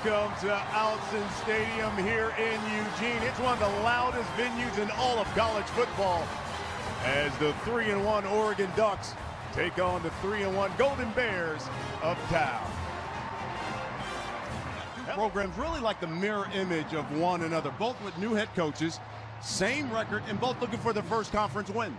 Welcome to Autzen Stadium here in Eugene. It's one of the loudest venues in all of college football as the 3-1 Oregon Ducks take on the 3-1 Golden Bears of Cal. Programs really like the mirror image of one another, both with new head coaches, same record, and both looking for their first conference win.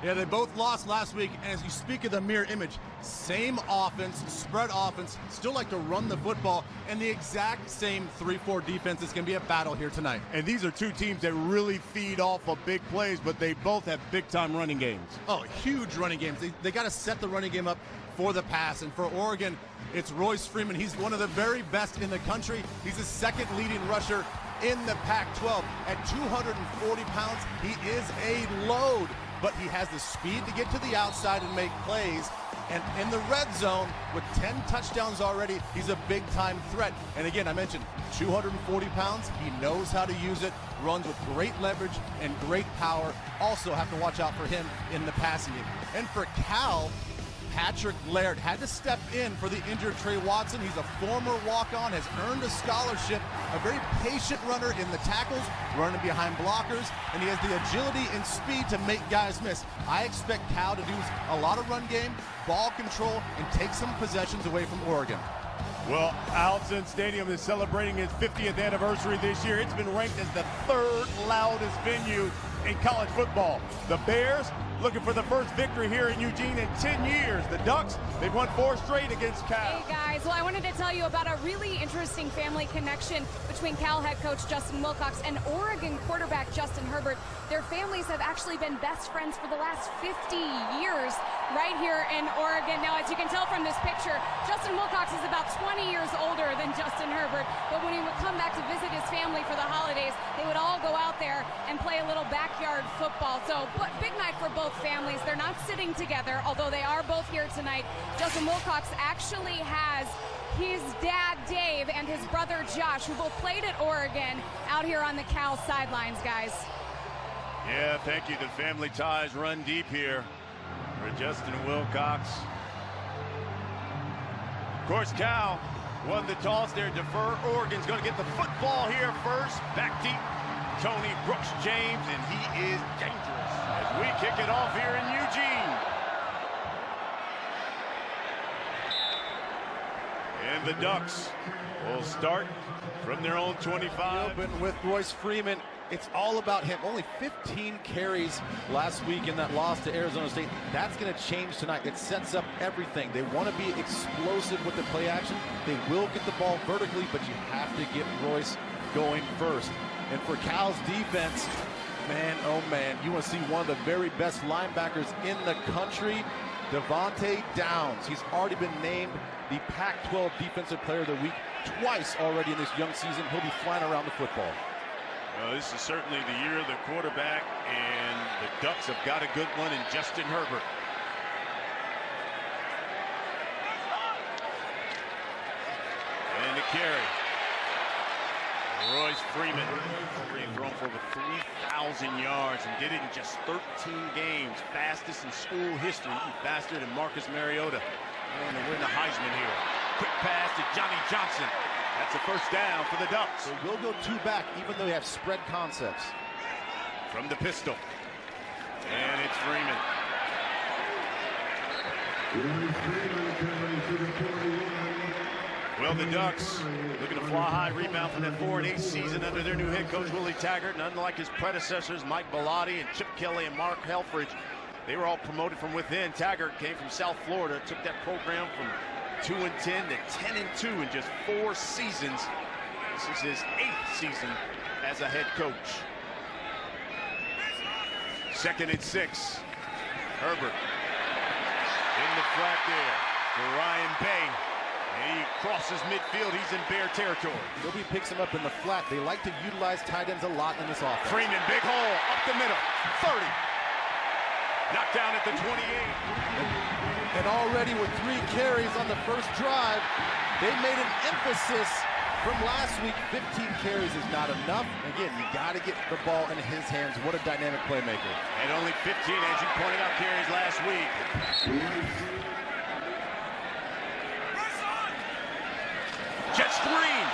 Yeah, they both lost last week, and as you speak of the mirror image, same offense, spread offense, still like to run the football, and the exact same 3-4 defense is going to be a battle here tonight. And these are two teams that really feed off of big plays, but they both have big-time running games. Oh, huge running games. They got to set the running game up for the pass, and for Oregon, it's Royce Freeman. He's one of the very best in the country. He's the second leading rusher in the Pac-12. At 240 pounds, he is a load, but he has the speed to get to the outside and make plays. And in the red zone, with 10 touchdowns already, he's a big-time threat. And again, I mentioned 240 pounds. He knows how to use it, runs with great leverage and great power. Also have to watch out for him in the passing game. And for Cal, Patrick Laird had to step in for the injured Trey Watson. He's a former walk-on, has earned a scholarship, a very patient runner in the tackles, running behind blockers, and he has the agility and speed to make guys miss. I expect Cal to do a lot of run game, ball control, and take some possessions away from Oregon. Well, Autzen Stadium is celebrating its 50th anniversary this year. It's been ranked as the third loudest venue in college football. The Bears looking for the first victory here in Eugene in 10 years. The Ducks, they've won 4 straight against Cal. Hey guys, well I wanted to tell you about a really interesting family connection between Cal head coach Justin Wilcox and Oregon quarterback Justin Herbert. Their families have actually been best friends for the last 50 years right here in Oregon. Now, as you can tell from this picture, Justin Wilcox is about 20 years older than Justin Herbert, but when he would come back to visit his family for the holidays, they would all go out there and play a little backyard football. So, big night for both families. They're not sitting together, although they are both here tonight. Justin Wilcox actually has his dad, Dave, and his brother, Josh, who both played at Oregon, out here on the Cal sidelines, guys. Yeah, thank you. The family ties run deep here for Justin Wilcox. Of course, Cal won the toss there. Defer. Oregon's going to get the football here first. Back deep. Tony Brooks James, and he is dangerous as we kick it off here in Eugene. And the Ducks will start from their own 25. Open with Royce Freeman. It's all about him. Only 15 carries last week in that loss to Arizona State. That's going to change tonight. It sets up everything. They want to be explosive with the play action. They will get the ball vertically, but you have to get Royce going first. And for Cal's defense, man, oh man, you want to see one of the very best linebackers in the country, Devontae Downs. He's already been named the Pac-12 Defensive Player of the Week twice already in this young season. He'll be flying around the football. Well, this is certainly the year of the quarterback, and the Ducks have got a good one in Justin Herbert. And the carry. Royce Freeman thrown for over 3,000 yards and did it in just 13 games. Fastest in school history, even faster than Marcus Mariota. And to win the Heisman here. Quick pass to Johnny Johnson. That's a first down for the Ducks. They will go 2 back, even though they have spread concepts. From the pistol. And it's Freeman. Well, the Ducks looking to fly high, rebound from that 4-8 season under their new head coach, Willie Taggart. And unlike his predecessors, Mike Bellotti and Chip Kelly and Mark Helfrich, they were all promoted from within. Taggart came from South Florida, took that program from 2-10 to 10-2 in just 4 seasons. This is his 8th season as a head coach. 2nd and 6. Herbert in the flat there for Ryan Bay. And he crosses midfield. He's in Bear territory. Nobody picks him up in the flat. They like to utilize tight ends a lot in this offense. Freeman, big hole, up the middle, 30. Knocked down at the 28. And already with 3 carries on the first drive, they made an emphasis from last week. 15 carries is not enough. Again, you got to get the ball in his hands. What a dynamic playmaker. And only 15, as you pointed out, carries last week. Jet screen.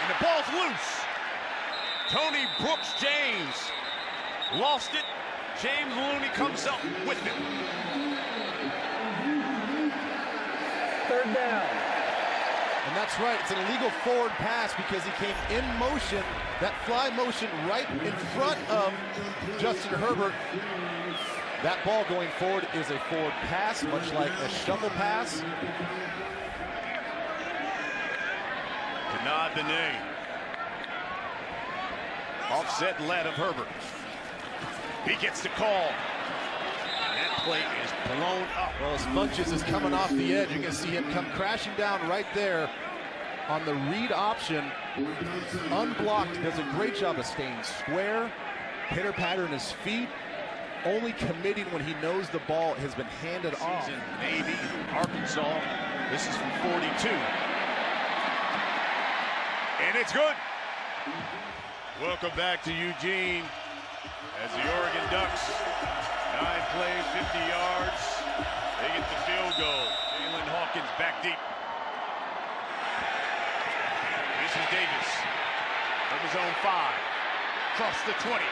And the ball's loose. Tony Brooks James lost it. James Looney comes up with it. Third down. And that's right, it's an illegal forward pass because he came in motion, that fly motion right in front of Justin Herbert. That ball going forward is a forward pass, much like a shovel pass. Kanad Benet. Offset lead of Herbert. He gets the call. And that play is blown up. Well, as Funches is coming off the edge, you can see him come crashing down right there on the read option. Unblocked, does a great job of staying square, pitter patter in his feet, only committing when he knows the ball has been handed off. Maybe Arkansas. This is from 42. And it's good. Welcome back to Eugene as the Oregon Ducks, 9 plays, 50 yards. They get the field goal. Jalen Hawkins back deep. This is Davis from his own 5. Across the 20.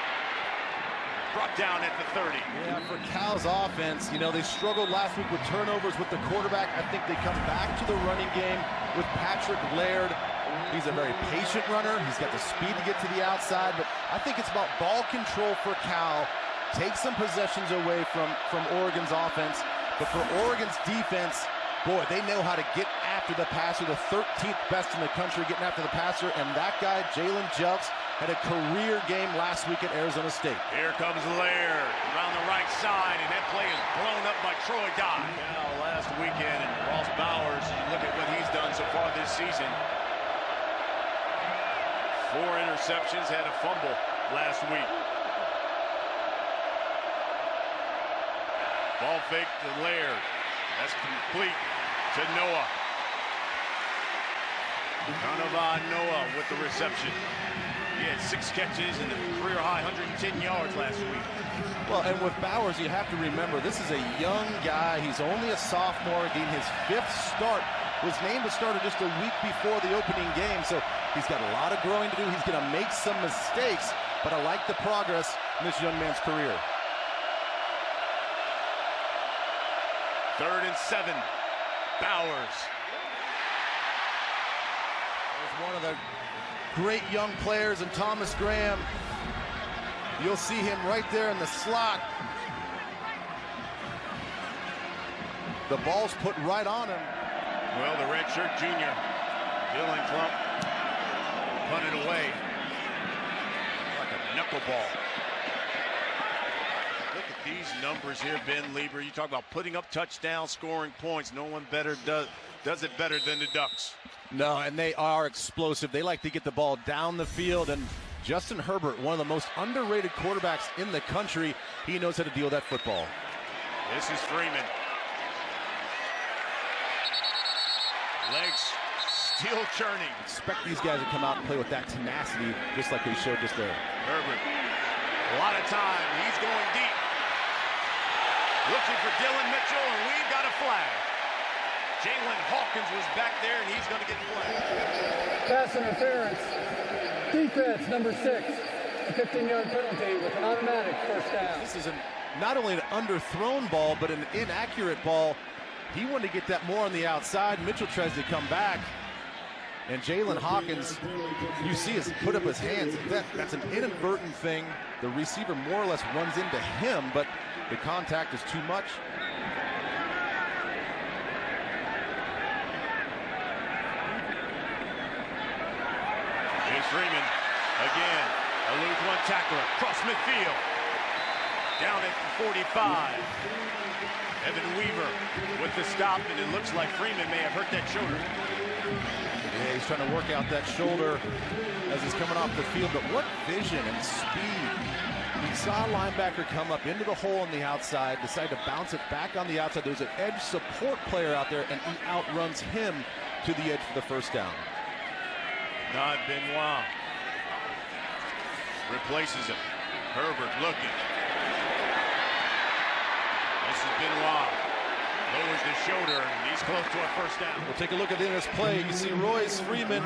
Brought down at the 30. Yeah, for Cal's offense, you know, they struggled last week with turnovers with the quarterback. I think they come back to the running game with Patrick Laird. He's a very patient runner. He's got the speed to get to the outside, but I think it's about ball control for Cal. Take some possessions away from Oregon's offense, but for Oregon's defense, boy, they know how to get after the passer. The 13th best in the country getting after the passer, and that guy, Jalen Jelks, had a career game last week at Arizona State. Here comes Laird around the right side, and that play is blown up by Troy Dye. Now, last weekend, and Ross Bowers, you look at what he's done so far this season. 4 interceptions, had a fumble last week. Ball fake to Laird. That's complete to Noah. Donovan Noah with the reception. He had 6 catches and a career-high 110 yards last week. Well, and with Bowers, you have to remember, this is a young guy. He's only a sophomore, getting his 5th start. Was named a starter just a week before the opening game, so he's got a lot of growing to do. He's going to make some mistakes, but I like the progress in this young man's career. 3rd and 7. Bowers. There's one of the great young players in Thomas Graham. You'll see him right there in the slot. The ball's put right on him. Well, the redshirt junior, Dylan Klump, punted away like a knuckleball. Look at these numbers here, Ben Lieber. You talk about putting up touchdowns, scoring points. No one better does it better than the Ducks. No, and they are explosive. They like to get the ball down the field, and Justin Herbert, one of the most underrated quarterbacks in the country, he knows how to deal with that football. This is Freeman. Legs still churning. Expect these guys to come out and play with that tenacity, just like they showed just there. Herbert, a lot of time. He's going deep. Looking for Dylan Mitchell, and we've got a flag. Jalen Hawkins was back there, and he's going to get flagged. Pass interference. Defense, number 6. A 15-yard penalty with an automatic first down. This is not only an underthrown ball, but an inaccurate ball. He wanted to get that more on the outside. Mitchell tries to come back. And Jalen Hawkins, you see, has put up his hands. That's an inadvertent thing. The receiver more or less runs into him, but the contact is too much. Here's Freeman again. Eludes one tackler across midfield. Down at 45. Evan Weaver with the stop, and it looks like Freeman may have hurt that shoulder. Yeah, he's trying to work out that shoulder as he's coming off the field, but what vision and speed. He saw a linebacker come up into the hole on the outside, decided to bounce it back on the outside. There's an edge support player out there, and he outruns him to the edge for the first down. Not Benoit. Replaces him. Herbert looking. This is Benoit. Low lowers the shoulder, and he's close to a first down. We'll take a look at the end of this play. You see Royce Freeman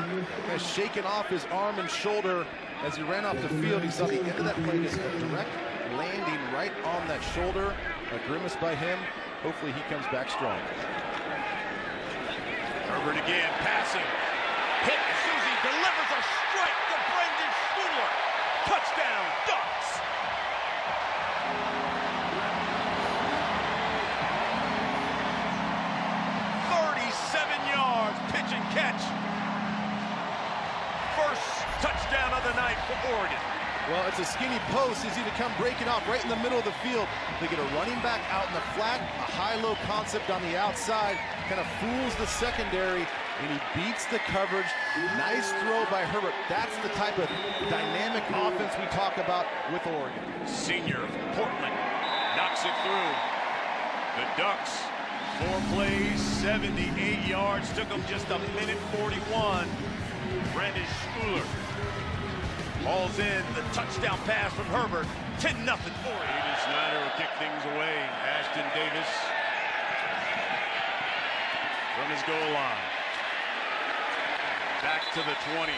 has shaken off his arm and shoulder as he ran off the field. He saw the end of that play, just a direct landing right on that shoulder. A grimace by him. Hopefully he comes back strong. Herbert again, passing. Hit. Susie delivers a strike to Brendan Schooler. Touchdown, Ducks. Pitch and catch. First touchdown of the night for Oregon. Well, it's a skinny post. Easy to come breaking off right in the middle of the field. They get a running back out in the flat, a high-low concept on the outside, kind of fools the secondary, and he beats the coverage. Nice throw by Herbert. That's the type of dynamic offense we talk about with Oregon. Senior from Portland knocks it through. The Ducks, 4 plays, 78 yards. Took them just a minute 41. Brandon Schooler hauls in the touchdown pass from Herbert. 10-0 Oregon. Aiden Snyder will kick things away. Ashton Davis from his goal line. Back to the 20.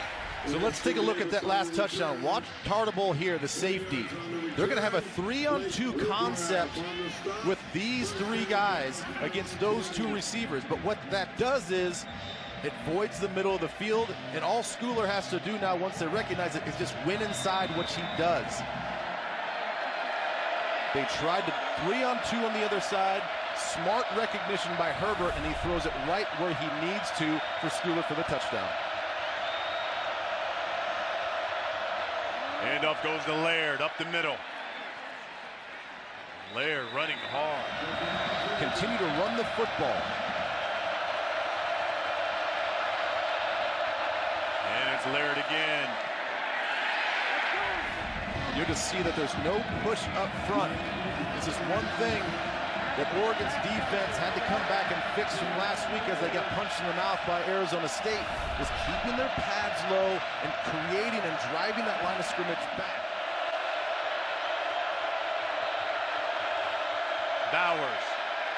So let's take a look at that last touchdown. Watch Tartable here, the safety. They're going to have a 3-on-2 concept with these 3 guys against those 2 receivers. But what that does is it voids the middle of the field, and all Schooler has to do now once they recognize it is just win inside, which he does. They tried to 3-on-2 on the other side. Smart recognition by Herbert, and he throws it right where he needs to for Schooler for the touchdown. And up goes the Laird, up the middle. Laird running hard. Continue to run the football. And it's Laird again. You'll just see that there's no push up front. This is one thing that Oregon's defense had to come back and fix from last week as they got punched in the mouth by Arizona State, is keeping their pads low and creating and driving that line of scrimmage back. Bowers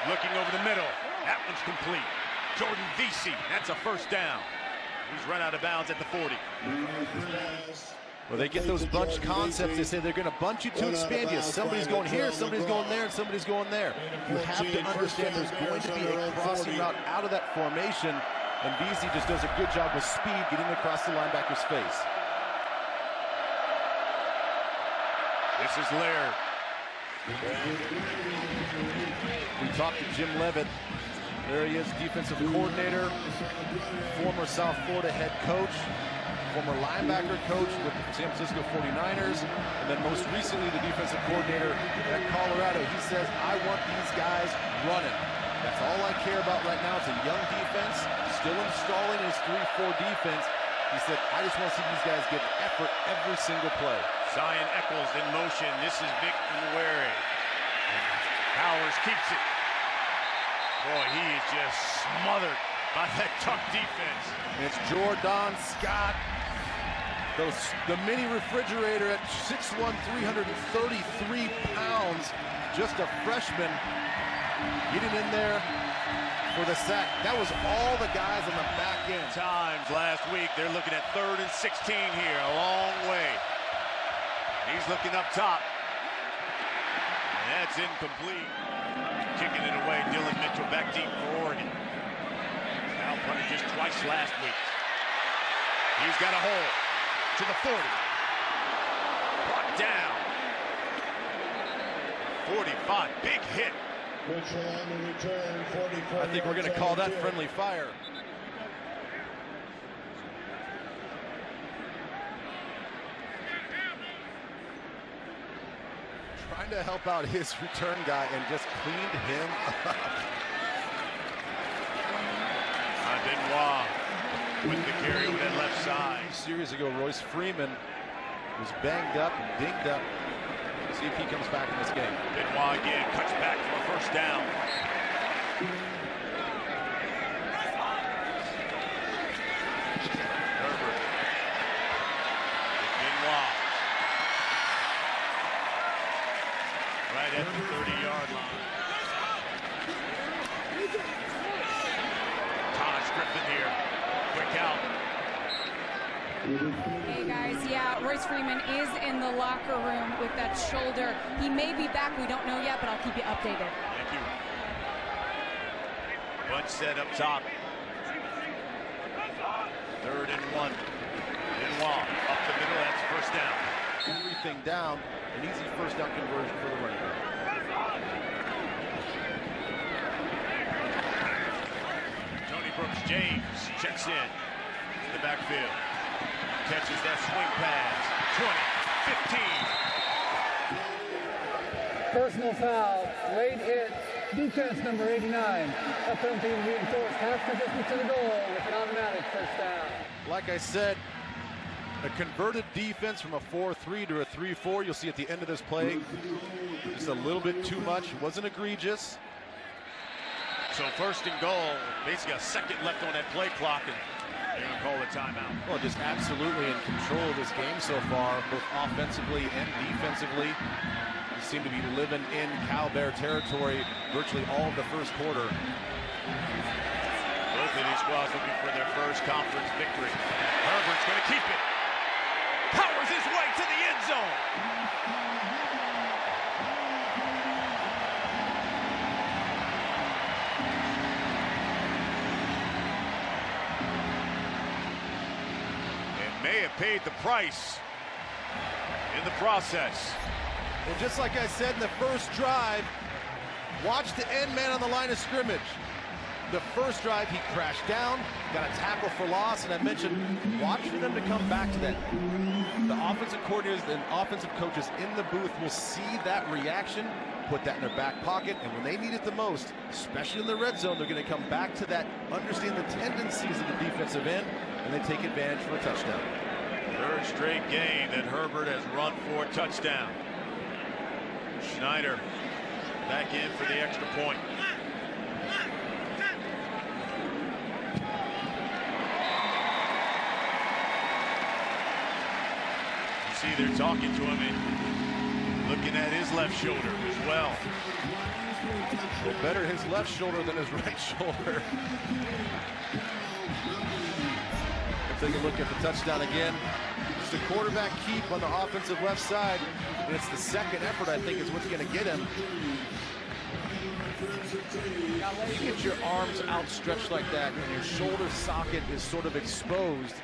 looking over the middle. That one's complete. Jordan Vesey, that's a first down. He's run out of bounds at the 40. Well, they get those bunch concepts. They say they're going to bunch you to expand you. Somebody's going here, somebody's going there, and somebody's going there. You have to understand there's going to be a crossing route out of that formation, and Vesey just does a good job with speed getting across the linebacker's face. This is Laird. We talked to Jim Leavitt. There he is, defensive coordinator, former South Florida head coach, former linebacker coach with the San Francisco 49ers, and then most recently the defensive coordinator at Colorado. He says, I want these guys running. That's all I care about right now. It's a young defense, still installing his 3-4 defense. He said, I just want to see these guys get effort every single play. Zion Eccles in motion. This is Vic Nweri. Powers keeps it. Boy, he is just smothered by that tough defense. And it's Jordan Scott, the mini refrigerator at 6'1", 333 pounds, just a freshman, getting in there for the sack. That was all the guys on the back end. Times last week, they're looking at 3rd and 16 here, a long way. He's looking up top. And that's incomplete. Kicking it away, Dylan Mitchell back deep for Oregon. Now punted just twice last week. He's got a hole to the 40. Brought down. 45, big hit. I think we're going to call that friendly fire. Trying to help out his return guy and just cleaned him up. Benoit with the carry over that left side. A few series ago, Royce Freeman was banged up and dinged up. See if he comes back in this game. Benoit again, cuts back for a first down. Herbert. Benoit. Right at the 30-yard line. Taj Griffin here. Quick out. Hey guys, yeah, Royce Freeman is in the locker room with that shoulder. He may be back, we don't know yet, but I'll keep you updated. Thank you. One set up top. 3rd and 1. Benoit up the middle, that's first down. Everything down, an easy first down conversion for the running back. Tony Brooks James checks in the backfield. Catches that swing pass. 20, 15. Personal foul, late hit, defense number 89. A penalty reinforced half the distance to the goal with an automatic first down. Like I said, a converted defense from a 4-3 to a 3-4. You'll see at the end of this play, just a little bit too much. Wasn't egregious. So 1st and goal, basically a second left on that play clock, and they're going to call the timeout. Well, just absolutely in control of this game so far, both offensively and defensively. You seem to be living in Cal Bear territory virtually all of the first quarter. Both of these squads looking for their first conference victory. Herbert's going to keep it. Powers his way to the end zone. May have paid the price in the process. And just like I said in the first drive, watch the end man on the line of scrimmage. The first drive, he crashed down, got a tackle for loss, and I mentioned, watch for them to come back to that. The offensive coordinators and offensive coaches in the booth will see that reaction, put that in their back pocket, and when they need it the most, especially in the red zone, they're going to come back to that, understand the tendencies of the defensive end, and they take advantage for a touchdown. 3rd straight game that Herbert has run for a touchdown. Schneider back in for the extra point. You see they're talking to him and looking at his left shoulder as well. Well, better his left shoulder than his right shoulder. Take a look at the touchdown again. It's a quarterback keep on the offensive left side, and it's the second effort, I think, is what's going to get him. You get your arms outstretched like that, and your shoulder socket is sort of exposed.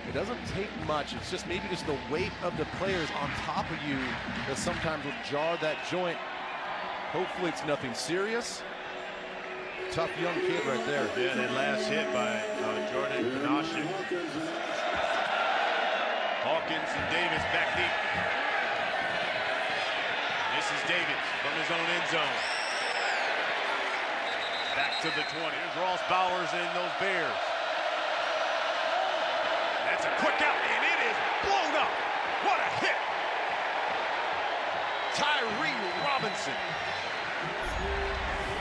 It doesn't take much. It's just maybe just the weight of the players on top of you that sometimes will jar that joint. Hopefully it's nothing serious. Tough young kid right there. Yeah, that last hit by Jordan Kanashik. Hawkins and Davis back deep. This is Davis from his own end zone. Back to the 20. Here's Ross Bowers and those Bears. That's a quick out, and it is blown up. What a hit. Tyree Robinson.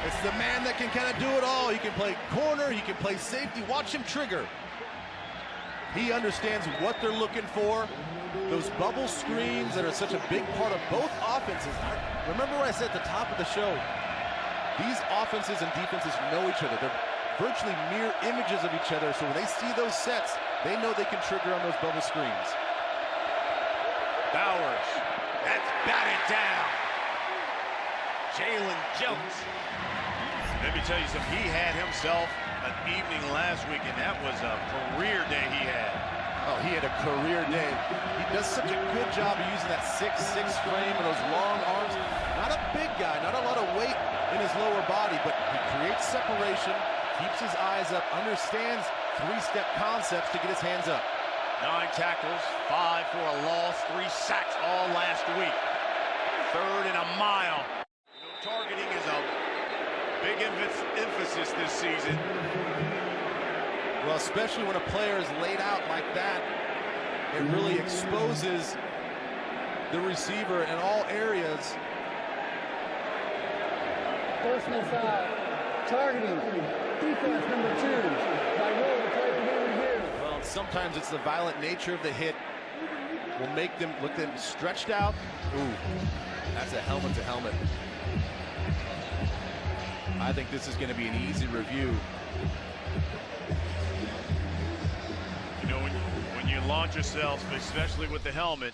It's the man that can kind of do it all. He can play corner, he can play safety. Watch him trigger. He understands what they're looking for. Those bubble screens that are such a big part of both offenses. Remember what I said at the top of the show? These offenses and defenses know each other. They're virtually mirror images of each other. So when they see those sets, they know they can trigger on those bubble screens. Bowers, that's batted down. Jalen Jones. Let me tell you something, he had himself an evening last week, and that was a career day he had. Oh, he had a career day. He does such a good job of using that 6'6" frame and those long arms. Not a big guy, not a lot of weight in his lower body, but he creates separation, keeps his eyes up, understands three-step concepts to get his hands up. 9 tackles, 5 for a loss, 3 sacks all last week. 3rd and a mile. Targeting is a big emphasis this season. Well, especially when a player is laid out like that, it really exposes the receiver in all areas. Personal foul, targeting, defense number 2. By rule, the play will be reviewed. Well, sometimes it's the violent nature of the hit will make them look them stretched out. Ooh, that's a helmet to helmet. I think this is going to be an easy review. You know, when you launch yourself, especially with the helmet.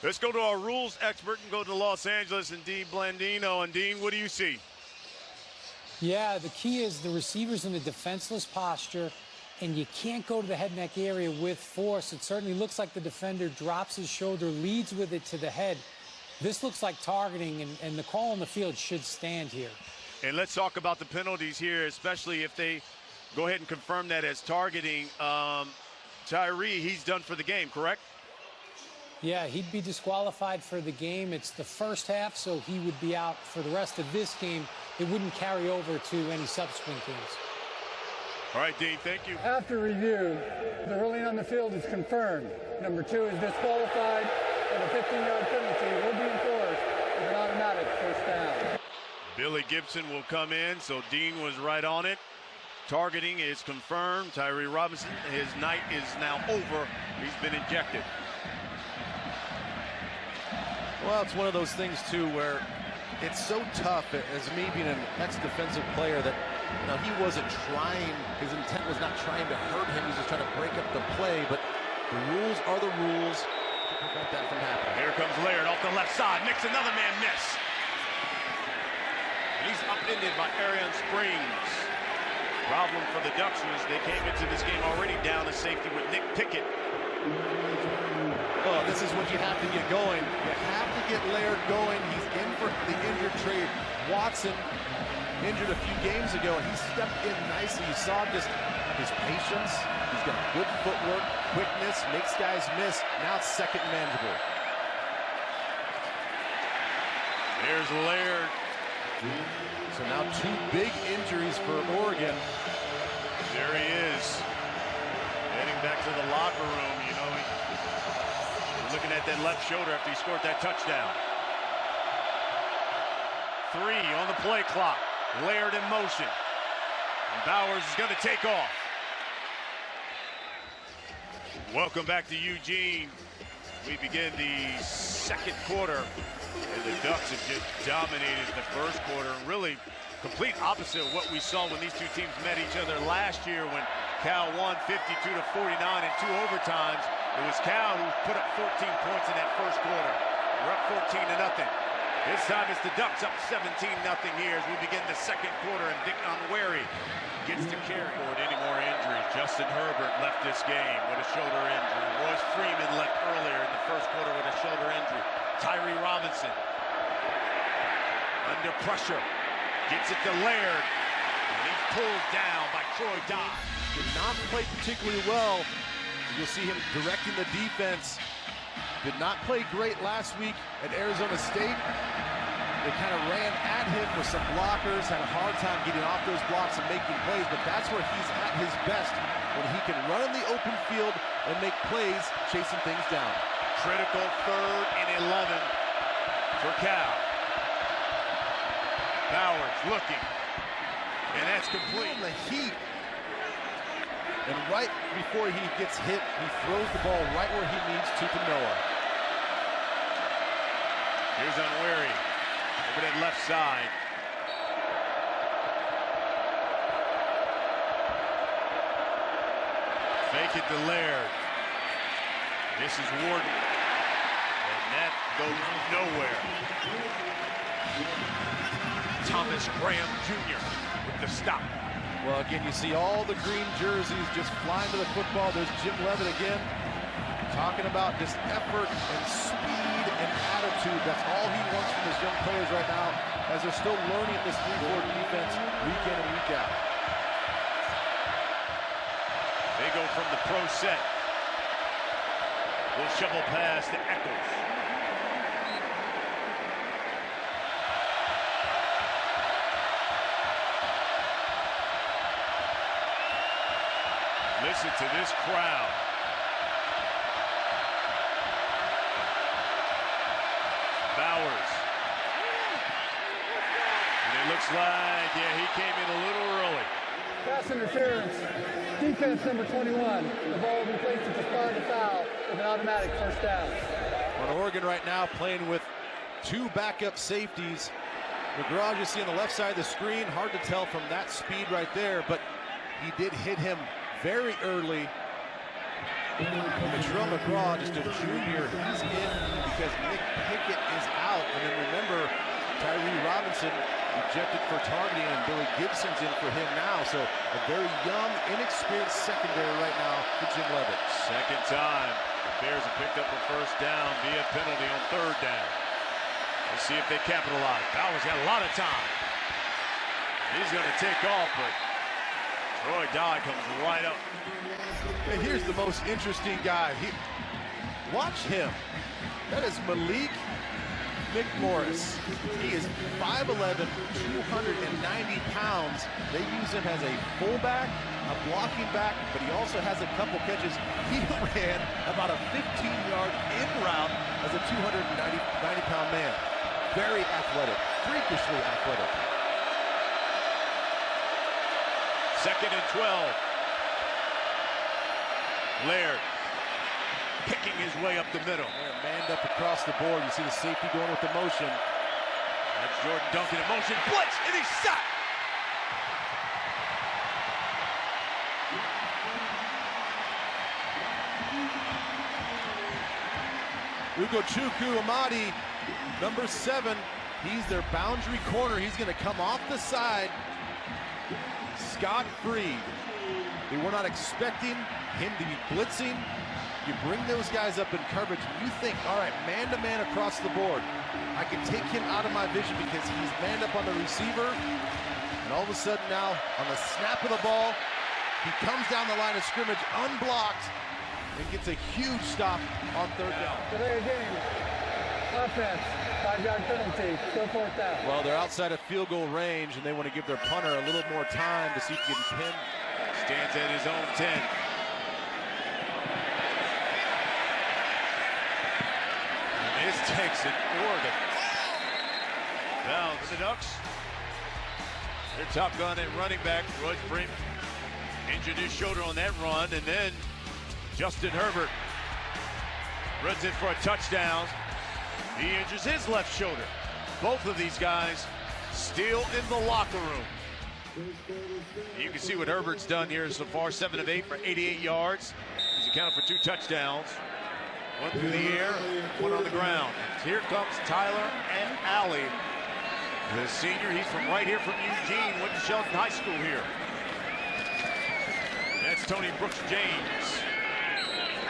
Let's go to our rules expert and go to Los Angeles and Dean Blandino. And Dean, what do you see? Yeah, the key is the receiver's in a defenseless posture, and you can't go to the head neck area with force. It certainly looks like the defender drops his shoulder, leads with it to the head. This looks like targeting, and the call on the field should stand here. And let's talk about the penalties here, especially if they go ahead and confirm that as targeting. Tyree, he's done for the game, correct? Yeah, he'd be disqualified for the game. It's the first half, so he would be out for the rest of this game. It wouldn't carry over to any subsequent games. All right, Dean, thank you. After review, the ruling on the field is confirmed. Number 2 is disqualified, and a 15-yard penalty will be enforced with an automatic first down. Billy Gibson will come in, so Dean was right on it. Targeting is confirmed. Tyree Robinson, his night is now over. He's been ejected. Well, it's one of those things, too, where it's so tough as me being an ex-defensive player that, you know, he wasn't trying, his intent was not trying to hurt him. He's just trying to break up the play, but the rules are the rules to prevent that from happening. Here comes Laird off the left side, makes another man miss. He's upended by Arian Springs. Problem for the Ducks was they came into this game already down to safety with Nick Pickett. Oh, this is what you have to get going. You have to get Laird going. He's in for the injured trade. Watson injured a few games ago, and he stepped in nicely. You saw just his patience. He's got good footwork, quickness, makes guys miss. Now it's second and manageable. There's Laird. So now 2 big injuries for Oregon. There he is. Heading back to the locker room, you know. We're looking at that left shoulder after he scored that touchdown. 3 on the play clock. Laird in motion. And Bowers is going to take off. Welcome back to Eugene. We begin the second quarter. And the Ducks have just dominated the first quarter. Really complete opposite of what we saw when these two teams met each other last year when Cal won 52-49 in 2 overtimes. It was Cal who put up 14 points in that first quarter. We're up 14-0. This time it's the Ducks up 17-0 here as we begin the second quarter, and Dick Onweri gets to carry forward. Any more injuries? Justin Herbert left this game with a shoulder injury. Royce Freeman left earlier in the first quarter with a shoulder injury. Tyree Robinson under pressure gets it to Laird, and he's pulled down by Troy Dye. Did not play particularly well. You'll see him directing the defense. Did not play great last week at Arizona State. They kind of ran at him with some blockers, had a hard time getting off those blocks and making plays, but that's where he's at his best, when he can run in the open field and make plays, chasing things down. Critical 3rd and 11 for Cal. Bowers looking, and that's complete. The heat. And right before he gets hit, he throws the ball right where he needs to Noah. Here's Onweri over that left side. Fake it to Laird. This is Warden. And that goes nowhere. Thomas Graham Jr. with the stop. Well, again, you see all the green jerseys just flying to the football. There's Jim Leavitt again, talking about just effort and speed and attitude. That's all he wants from his young players right now, as they're still learning this 3-4 defense week in and week out. They go from the pro set. We'll shovel pass to Eccles. Listen to this crowd. Bowers. And it looks like, yeah, he came in a little early. Pass interference. Defense number 21. The ball will be placed at the spot of the foul with an automatic first down. Well, Oregon right now playing with 2 backup safeties. McGraw, you see on the left side of the screen, hard to tell from that speed right there, but he did hit him very early. Latrell McGraw, just a junior, he's in because Nick Pickett is out. And then remember, Tyree Robinson ejected for targeting, and Billy Gibson's in for him now. So a very young, inexperienced secondary right now for Jim Leavitt. Second time, the Bears have picked up a first down via penalty on third down. Let's see if they capitalize. Bowers got a lot of time. He's going to take off, but Troy Dye comes right up. And here's the most interesting guy. Watch him. That is Malik McMorris. He is 5'11", 290 pounds. They use him as a fullback, a blocking back, but he also has a couple catches. He ran about a 15-yard in route as a 290-pound man. Very athletic, freakishly athletic. 2nd and 12. Laird picking his way up the middle. They're manned up across the board. You see the safety going with the motion. That's Jordan Duncan in motion. Blitz, and he's sacked. Ugochukwu Amadi, number 7. He's their boundary corner. He's going to come off the side. Scott Free. They were not expecting him to be blitzing. You bring those guys up in coverage, and you think, all right, man-to-man across the board. I can take him out of my vision because he's manned up on the receiver. And all of a sudden now, on the snap of the ball, he comes down the line of scrimmage unblocked and gets a huge stop on third down. Delay of game. Offense. 5-yard penalty. Still fourth down. Well, they're outside of field goal range, and they want to give their punter a little more time to see if he can pin. Stands at his own 10. This takes it Oregon. Down to the Ducks. Their top gun at running back, Royce Freeman, injured his shoulder on that run, and then Justin Herbert runs in for a touchdown. He injures his left shoulder. Both of these guys still in the locker room. You can see what Herbert's done here so far. 7 of 8 for 88 yards. He's accounted for 2 touchdowns. One through the air, one on the ground. Here comes Tyler and Alley. The senior, he's from right here from Eugene, went to Shelton High School here. That's Tony Brooks James.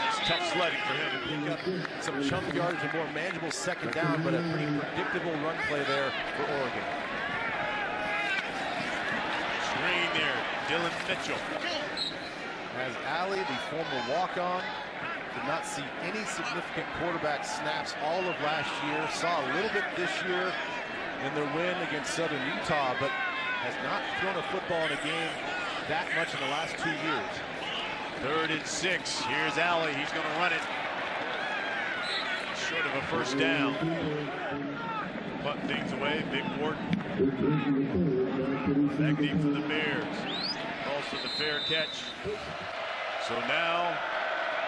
It's tough sledding for him. Pick up some chunk yardage and more manageable second down, but a pretty predictable run play there for Oregon. Screen there, Dylan Mitchell. As Alley, the former walk-on, did not see any significant quarterback snaps all of last year. Saw a little bit this year in their win against Southern Utah, but has not thrown a football in a game that much in the last 2 years. 3rd and 6. Here's Alley. He's going to run it. Short of a first down. Punt things away. Big Wharton. Back deep for the Bears. Also the fair catch. So now,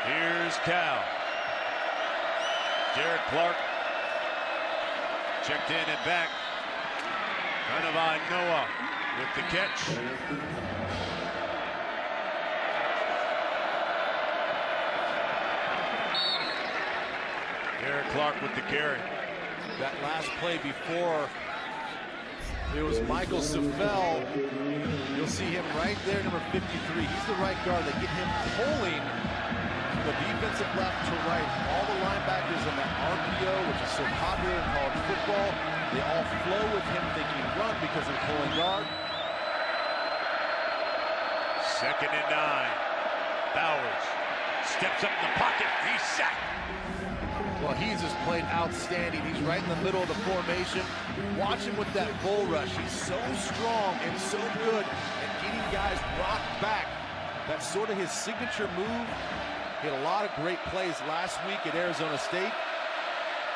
here's Cal. Jared Clark checked in and back. Kanawai Noah with the catch. Jared Clark with the carry. That last play before, it was Michael Sufel. You'll see him right there, number 53. He's the right guard. They get him pulling the defensive left to right. All the linebackers in that RPO, which is so popular in college football, they all flow with him thinking run because of the pulling guard. 2nd and 9. Bowers steps up in the pocket. He's sacked. Well, he's just played outstanding. He's right in the middle of the formation. Watch him with that bull rush. He's so strong and so good at getting guys rocked back. That's sort of his signature move. He had a lot of great plays last week at Arizona State.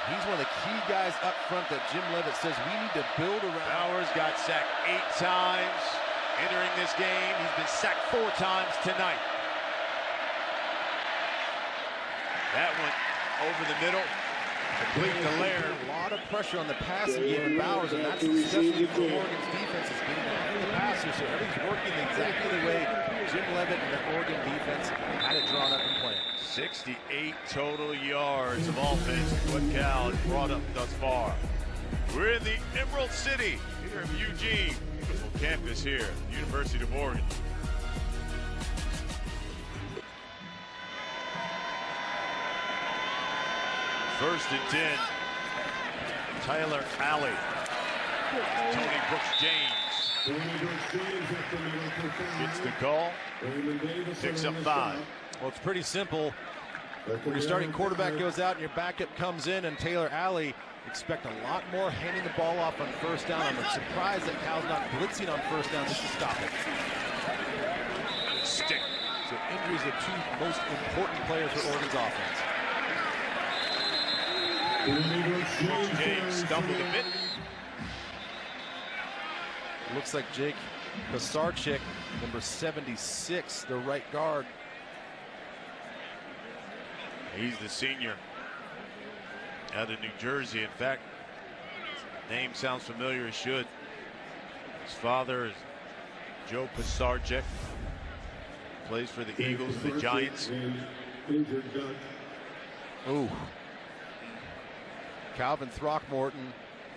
He's one of the key guys up front that Jim Leavitt says we need to build around. Bowers got sacked 8 times entering this game. He's been sacked 4 times tonight. That one over the middle. Complete to Laird. A lot of pressure on the passing game in Bowers, and that's especially for Oregon's defense is getting after the passer, so everything's working exactly the way Jim Leavitt and the Oregon defense had it drawn up and planned. 68 total yards of offense, what Cal has brought up thus far. We're in the Emerald City here in Eugene. Beautiful campus here, University of Oregon. First and 10. Tyler Alley. Tony Brooks James. Gets the call. Picks up 5. Well, it's pretty simple. When your starting quarterback goes out and your backup comes in, and Taylor Alley, expect a lot more handing the ball off on first down. I'm surprised that Cal's not blitzing on first down just to stop it. Stick. So injuries are the two most important players for Oregon's offense. Brooks James stumbled a bit. Looks like Jake Pisarcik, number 76, the right guard. He's the senior out of New Jersey. In fact, his name sounds familiar, it should. His father is Joe Pisarcik. Plays for the Eagles, the Giants. Ooh. Calvin Throckmorton,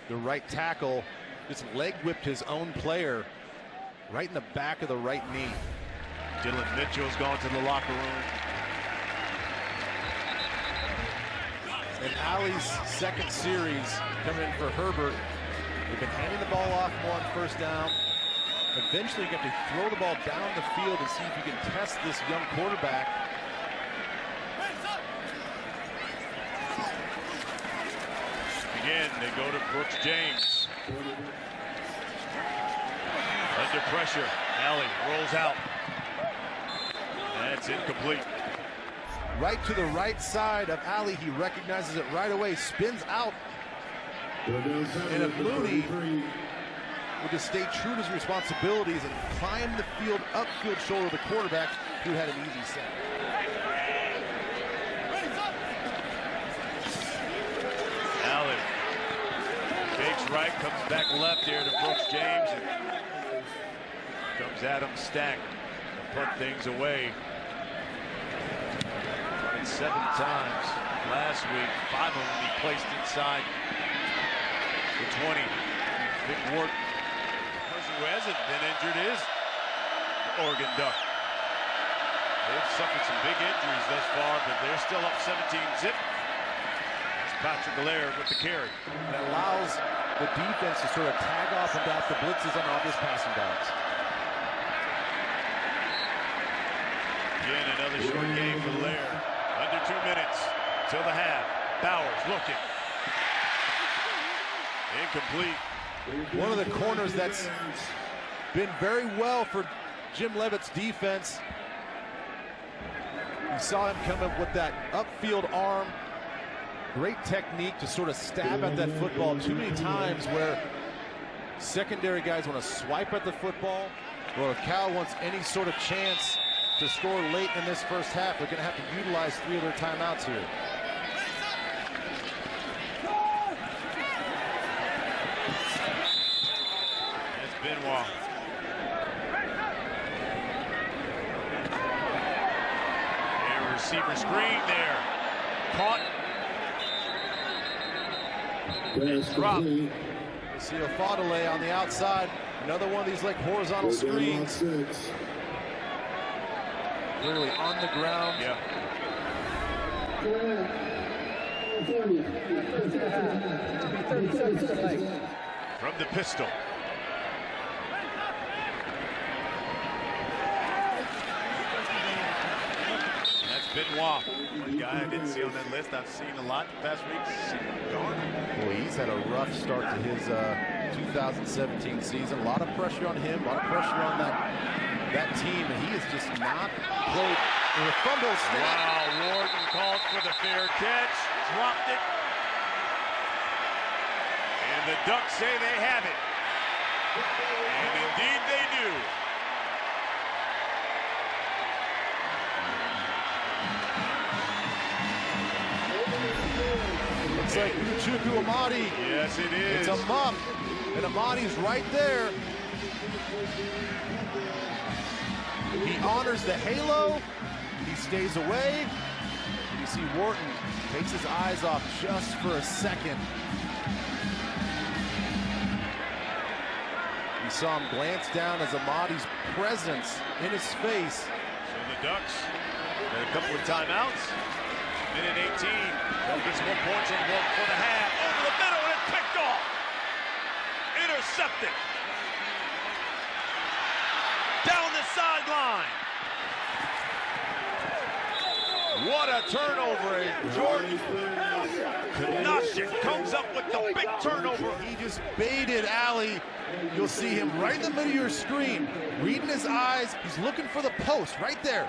the right tackle, just leg whipped his own player right in the back of the right knee. Dylan Mitchell's gone to the locker room. And Alley's second series coming in for Herbert. They've been handing the ball off more on first down. Eventually, you have to throw the ball down the field and see if you can test this young quarterback. Again, they go to Brooks James. Under pressure, Alley rolls out. That's incomplete. Right to the right side of Alley. He recognizes it right away, spins out. And if Mooney would just stay true to his responsibilities and climb the field, upfield shoulder of the quarterback, he would have had an easy set. Alley fakes right, comes back left here to Brooks James, and comes Adam Stack to put things away. 7 times last week, 5 of them he placed inside the 20. Vic Ward, the person who hasn't been injured is the Oregon Duck. They've suffered some big injuries thus far, but they're still up 17-zip. That's Patrick Laird with the carry. That allows the defense to sort of tag off and out the blitzes on all these passing downs. Again, another short game for Laird. Under 2 minutes till the half. Bowers looking. Incomplete. One of the corners that's been very well for Jim Leavitt's defense. You saw him come up with that upfield arm. Great technique to sort of stab at that football too many times where secondary guys want to swipe at the football. Well, if Cal wants any sort of chance to score late in this first half, they're going to have to utilize 3 of their timeouts here. That's Benoit. And receiver screen there. Caught. And dropped. See Fadele on the outside. Another one of these like horizontal screens. Literally on the ground. Yeah. From the pistol. That's Benoit. One guy I didn't see on that list. I've seen a lot the past weeks. Well, he's had a rough start to his 2017 season. A lot of pressure on him, a lot of pressure on that team, and he has just not played. In the fumble snap. Wow, Wharton called for the fair catch, dropped it, and the Ducks say they have it. And indeed they do. Looks play. Ugochukwu Amadi. Yes, it is. It's a muff, and Amadi's right there. He honors the halo. He stays away. You see Wharton takes his eyes off just for a second. You saw him glance down as Amadi's presence in his face. So the Ducks got a couple of timeouts. Minute 18. They'll get some more points on the board for the half. Over the middle, and it's picked off. Intercepted. Down the sideline. What a turnover. Jordan Kunaszyk comes up with the big turnover. He just baited Allie. You'll see him right in the middle of your screen, reading his eyes. He's looking for the post right there.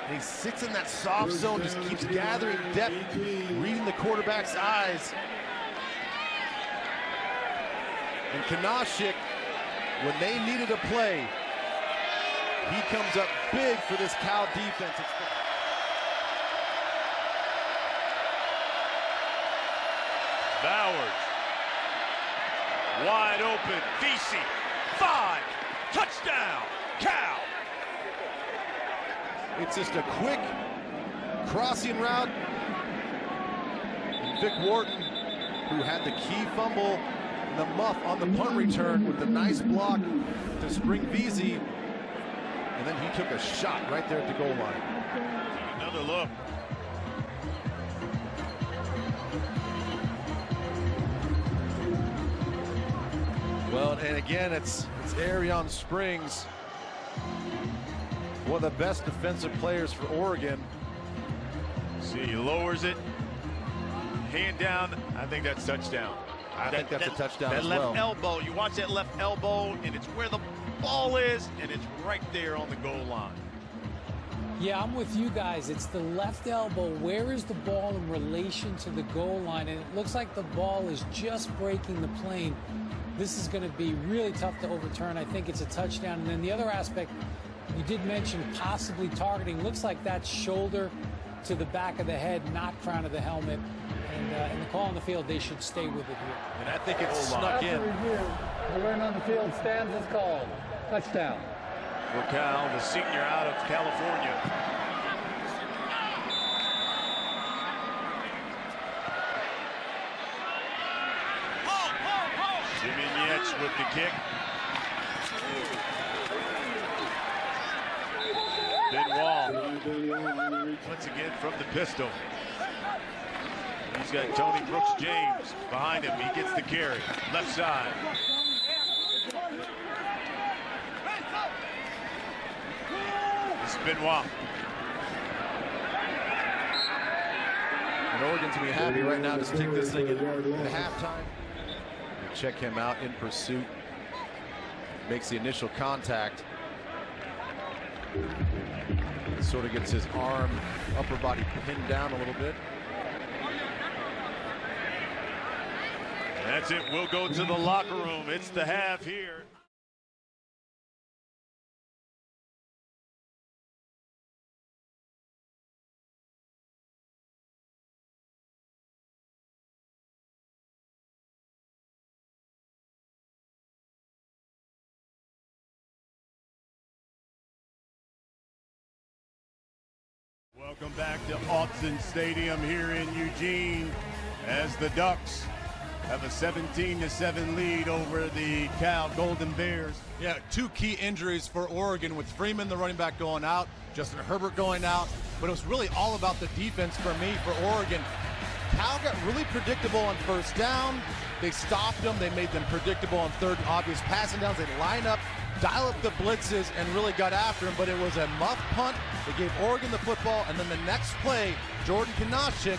And he sits in that soft zone, just keeps gathering depth, reading the quarterback's eyes. And Kunaszyk, when they needed a play, he comes up big for this Cal defense. Bowers. Wide open. Vesey. 5. Touchdown. Cal. It's just a quick crossing route. And Vic Wharton, who had the key fumble and the muff on the punt return with the nice block to spring Vesey. And then he took a shot right there at the goal line. Another look. Well, and again, it's Arion Springs, one of the best defensive players for Oregon. See, he lowers it. Hand down. I think that's touchdown. I think that's a touchdown that as left well. elbow. You watch that left elbow, and it's where the ball is, and it's right there on the goal line. Yeah, I'm with you guys. It's the left elbow. Where is the ball in relation to the goal line? And it looks like the ball is just breaking the plane. This is going to be really tough to overturn. I think it's a touchdown. And then the other aspect, you did mention possibly targeting. Looks like that's shoulder to the back of the head, not crown of the helmet. And in the call on the field, they should stay with it here. And I think it's snuck After in. review, the line on the field stands as called. Touchdown. For Cal, the senior out of California. Jimmy Yates with the kick. Benoit once again from the pistol. He's got Tony Brooks James behind him. He gets the carry. Left side. This is Benoit. And Oregon's going to be happy right now to stick this thing in halftime. They check him out in pursuit. Makes the initial contact. Sort of gets his arm, upper body pinned down a little bit. That's it. We'll go to the locker room. It's the half here. Welcome back to Autzen Stadium here in Eugene as the Ducks have a 17-7 lead over the Cal Golden Bears. Yeah, two key injuries for Oregon with Freeman, the running back, going out, Justin Herbert going out, but it was really all about the defense for me, for Oregon. Cal got really predictable on first down. They stopped them. They made them predictable on third and obvious passing downs. They line up, dial up the blitzes, and really got after him, but it was a muff punt. They gave Oregon the football, and then the next play, Jordan Kunaszyk,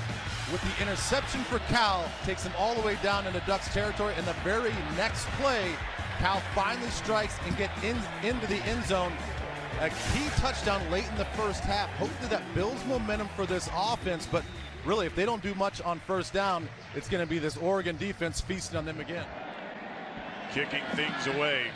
with the interception for Cal, takes them all the way down into Ducks territory, and the very next play, Cal finally strikes and get into the end zone. A key touchdown late in the first half. Hopefully that builds momentum for this offense, but really, if they don't do much on first down, it's going to be this Oregon defense feasting on them again. Kicking things away.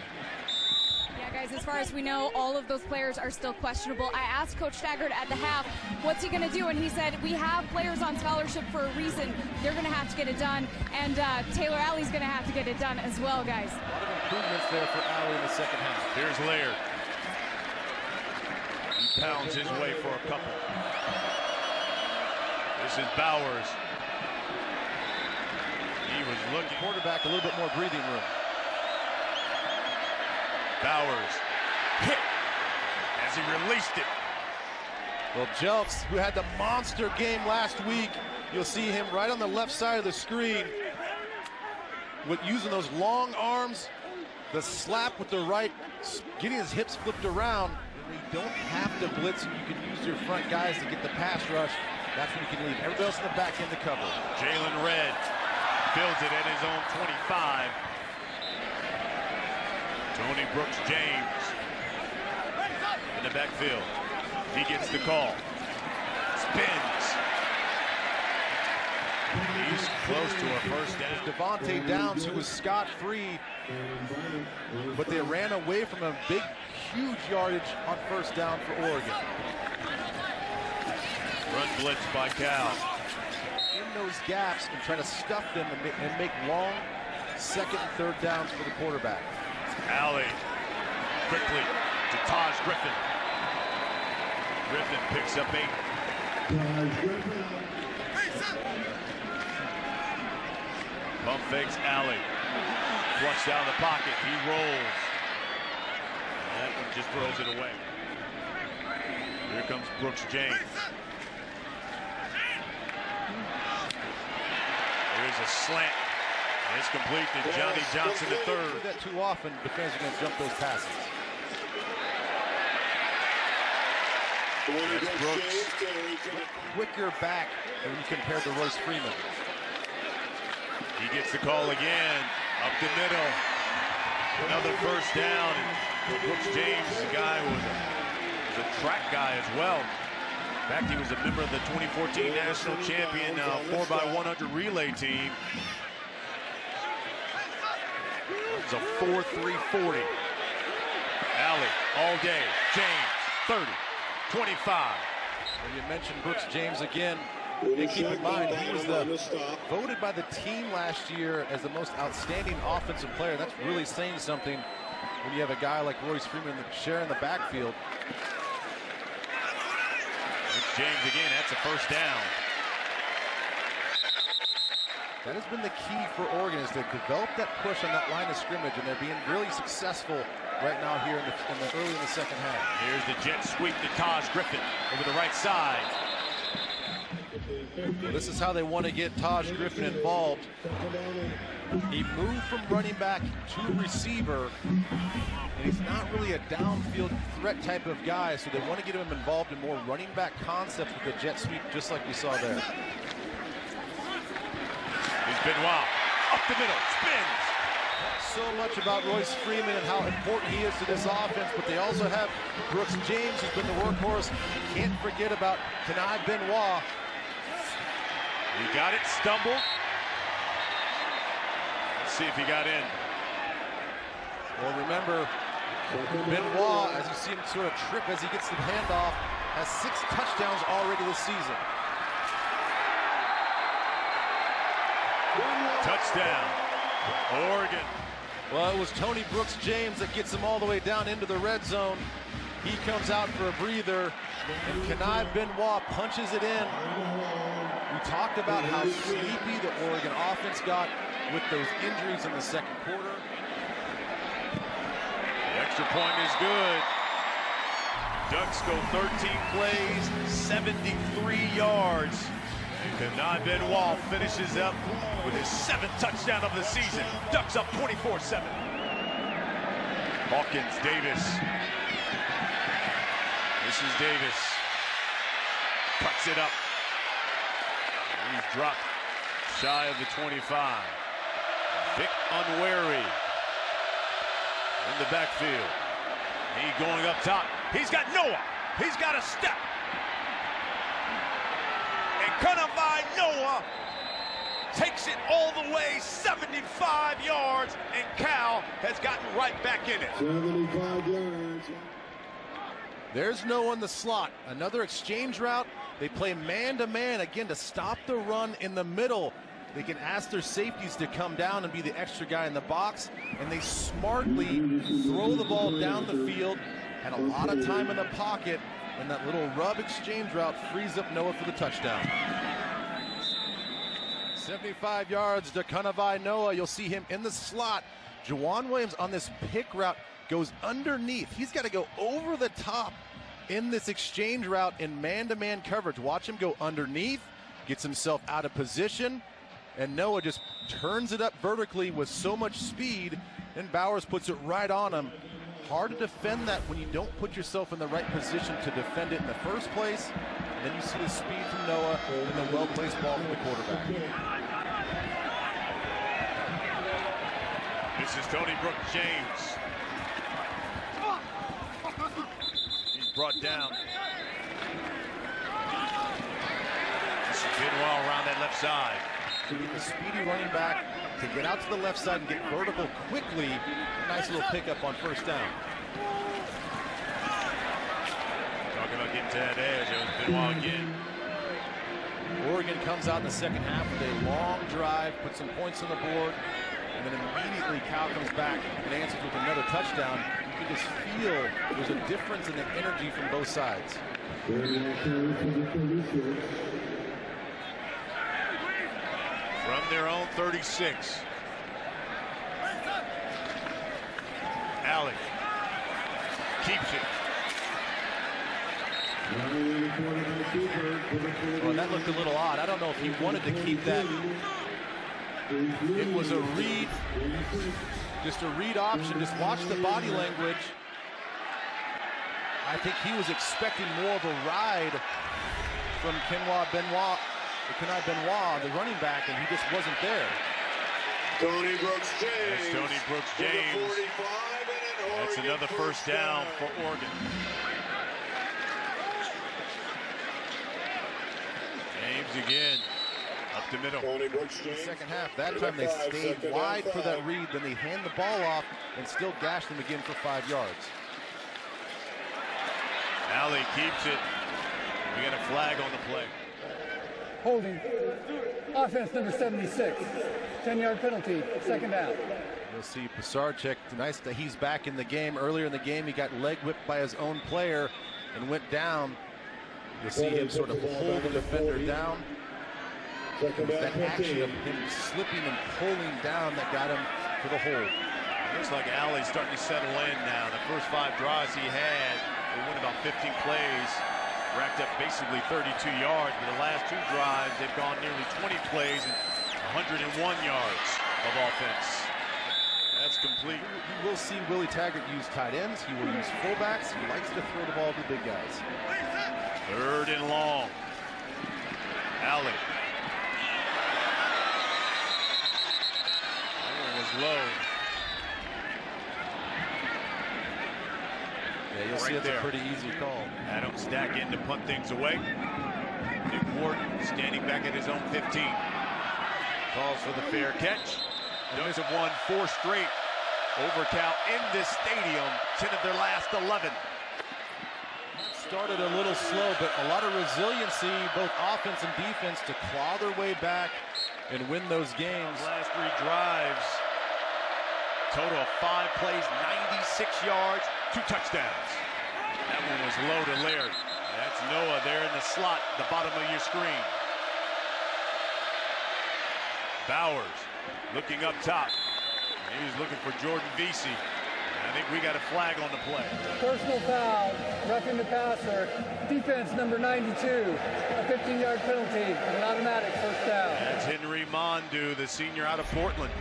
Yeah, guys, as far as we know, all of those players are still questionable. I asked Coach Taggart at the half, what's he going to do? And he said, we have players on scholarship for a reason. They're going to have to get it done. And Taylor Alley's going to have to get it done as well, guys. A lot of improvements there for Alley in the second half. Here's Laird. He pounds his way for a couple. This is Bowers. He was looking. Quarterback a little bit more breathing room. Bowers hit as he released it. Well, Jelks, who had the monster game last week, you'll see him right on the left side of the screen with using those long arms, the slap with the right, getting his hips flipped around. You don't have to blitz, and you can use your front guys to get the pass rush. That's when you can leave everybody else in the back end to cover. Jalen Red builds it at his own 25. Tony Brooks James in the backfield. He gets the call. Spins. He's close to a first down. Devontae Downs, who was scot-free, but they ran away from a big, huge yardage on first down for Oregon. Run blitz by Cal. In those gaps and trying to stuff them and make long second and third downs for the quarterback. Alley quickly to Taj Griffin. Griffin picks up 8. Pump fakes Alley. Flush down the pocket. He rolls. That one just throws it away. Here comes Brooks James. Here's a slant. And it's complete to Johnny Johnson III. Do that too often, defenders are going to jump those passes. That's Brooks. Quicker back when you compare to Royce Freeman. He gets the call again. Up the middle. Another first down. And Brooks James, the guy was a track guy as well. In fact, he was a member of the 2014 national champion 4x100 relay team. It's a 4.340. Alley all day. James 30, 25. When you mentioned Brooks James again, and keep in mind he was voted by the team last year as the most outstanding offensive player. That's really saying something when you have a guy like Royce Freeman sharing the backfield. James again, that's a first down. That has been the key for Oregon, is to develop that push on that line of scrimmage, and they're being really successful right now here early in the second half. Here's the jet sweep to Taj Griffin over the right side. Well, this is how they want to get Taj Griffin involved. He moved from running back to receiver, and he's not really a downfield threat type of guy, so they want to get him involved in more running back concepts with the jet sweep, just like we saw there. Here's Benoit, up the middle, spins. So much about Royce Freeman and how important he is to this offense, but they also have Brooks James, who's been the workhorse. Can't forget about Kenai Benoit. He got it, stumbled. Let's see if he got in. Well, remember, Benoit, as you see him sort of trip as he gets the handoff, has 6 touchdowns already this season. Touchdown, Oregon. Well, it was Tony Brooks James that gets him all the way down into the red zone. He comes out for a breather, and Kenai Benoit punches it in. We talked about how sleepy the Oregon offense got with those injuries in the second quarter. The extra point is good. Ducks go 13 plays, 73 yards. And Kenai Benoit finishes up with his 7th touchdown of the season. Ducks up 24-7. Hawkins, Davis. This is Davis. Cuts it up. He's dropped shy of the 25. Vic Unwary in the backfield. He going up top. He's got Noah. He's got a step. And Kanawai Noah takes it all the way 75 yards, and Cal has gotten right back in it. 75 yards. There's Noah in the slot. Another exchange route. They play man-to-man again to stop the run in the middle. They can ask their safeties to come down and be the extra guy in the box, and they smartly throw the ball down the field. Had a lot of time in the pocket, and that little rub exchange route frees up Noah for the touchdown. 75 yards to Kanawai Noah. You'll see him in the slot. Juwan Williams on this pick route goes underneath. He's got to go over the top in this exchange route in man-to-man coverage. Watch him go underneath, gets himself out of position, and Noah just turns it up vertically with so much speed, and Bowers puts it right on him. Hard to defend that when you don't put yourself in the right position to defend it in the first place. And then you see the speed from Noah and the well-placed ball from the quarterback. This is Tony Brooks James. He's brought down. This is Benoit around that left side. To get the speedy running back to get out to the left side and get vertical quickly. A nice little pickup on first down. Talking about getting to that edge. It was Benoit again. Oregon comes out in the second half with a long drive, puts some points on the board, and then immediately Cal comes back and answers with another touchdown. You can just feel there's a difference in the energy from both sides. From their own 36. Allen keeps it. Well, that looked a little odd. I don't know if he wanted to keep that. It was a read, just a read option. Just watch the body language. I think he was expecting more of a ride from Kenai Benoit, the running back, and he just wasn't there. Tony Brooks James. That's Tony Brooks James. That's another first down for Oregon. James again, up the middle. Tony Brooks James. Second half, that time they stayed wide for that read, then they hand the ball off and still gashed them again for 5 yards. Alley keeps it. We got a flag on the play. Holding. Offense number 76. 10-yard penalty. Second down. You'll see Pisarcik, nice that he's back in the game. Earlier in the game, he got leg whipped by his own player and went down. You'll see him sort of pull the defender down. It was that action of him slipping and pulling down that got him to the hold. It looks like Alley's starting to settle in now. The first 5 drives he had, they went about 15 plays, racked up basically 32 yards. But the last 2 drives, they've gone nearly 20 plays and 101 yards of offense. That's complete. You will see Willie Taggart use tight ends. He will use fullbacks. He likes to throw the ball to the big guys. 3rd and long. Alley. That one was low. Yeah, you'll see it's a pretty easy call. Adams stack in to punt things away. Nick Wharton standing back at his own 15. Calls for the fair catch. Ducks have won 4 straight over Cal in this stadium, 10 of their last 11. Started a little slow, but a lot of resiliency, both offense and defense, to claw their way back and win those games. Last 3 drives, total of 5 plays, 96 yards, 2 touchdowns. That one was low to Laird. That's Noah there in the slot, the bottom of your screen. Bowers looking up top. He's looking for Jordan Vesey. I think we got a flag on the play. Personal foul, roughing the passer. Defense number 92, a 15-yard penalty, an automatic first down. That's Henry Mondu, the senior out of Portland.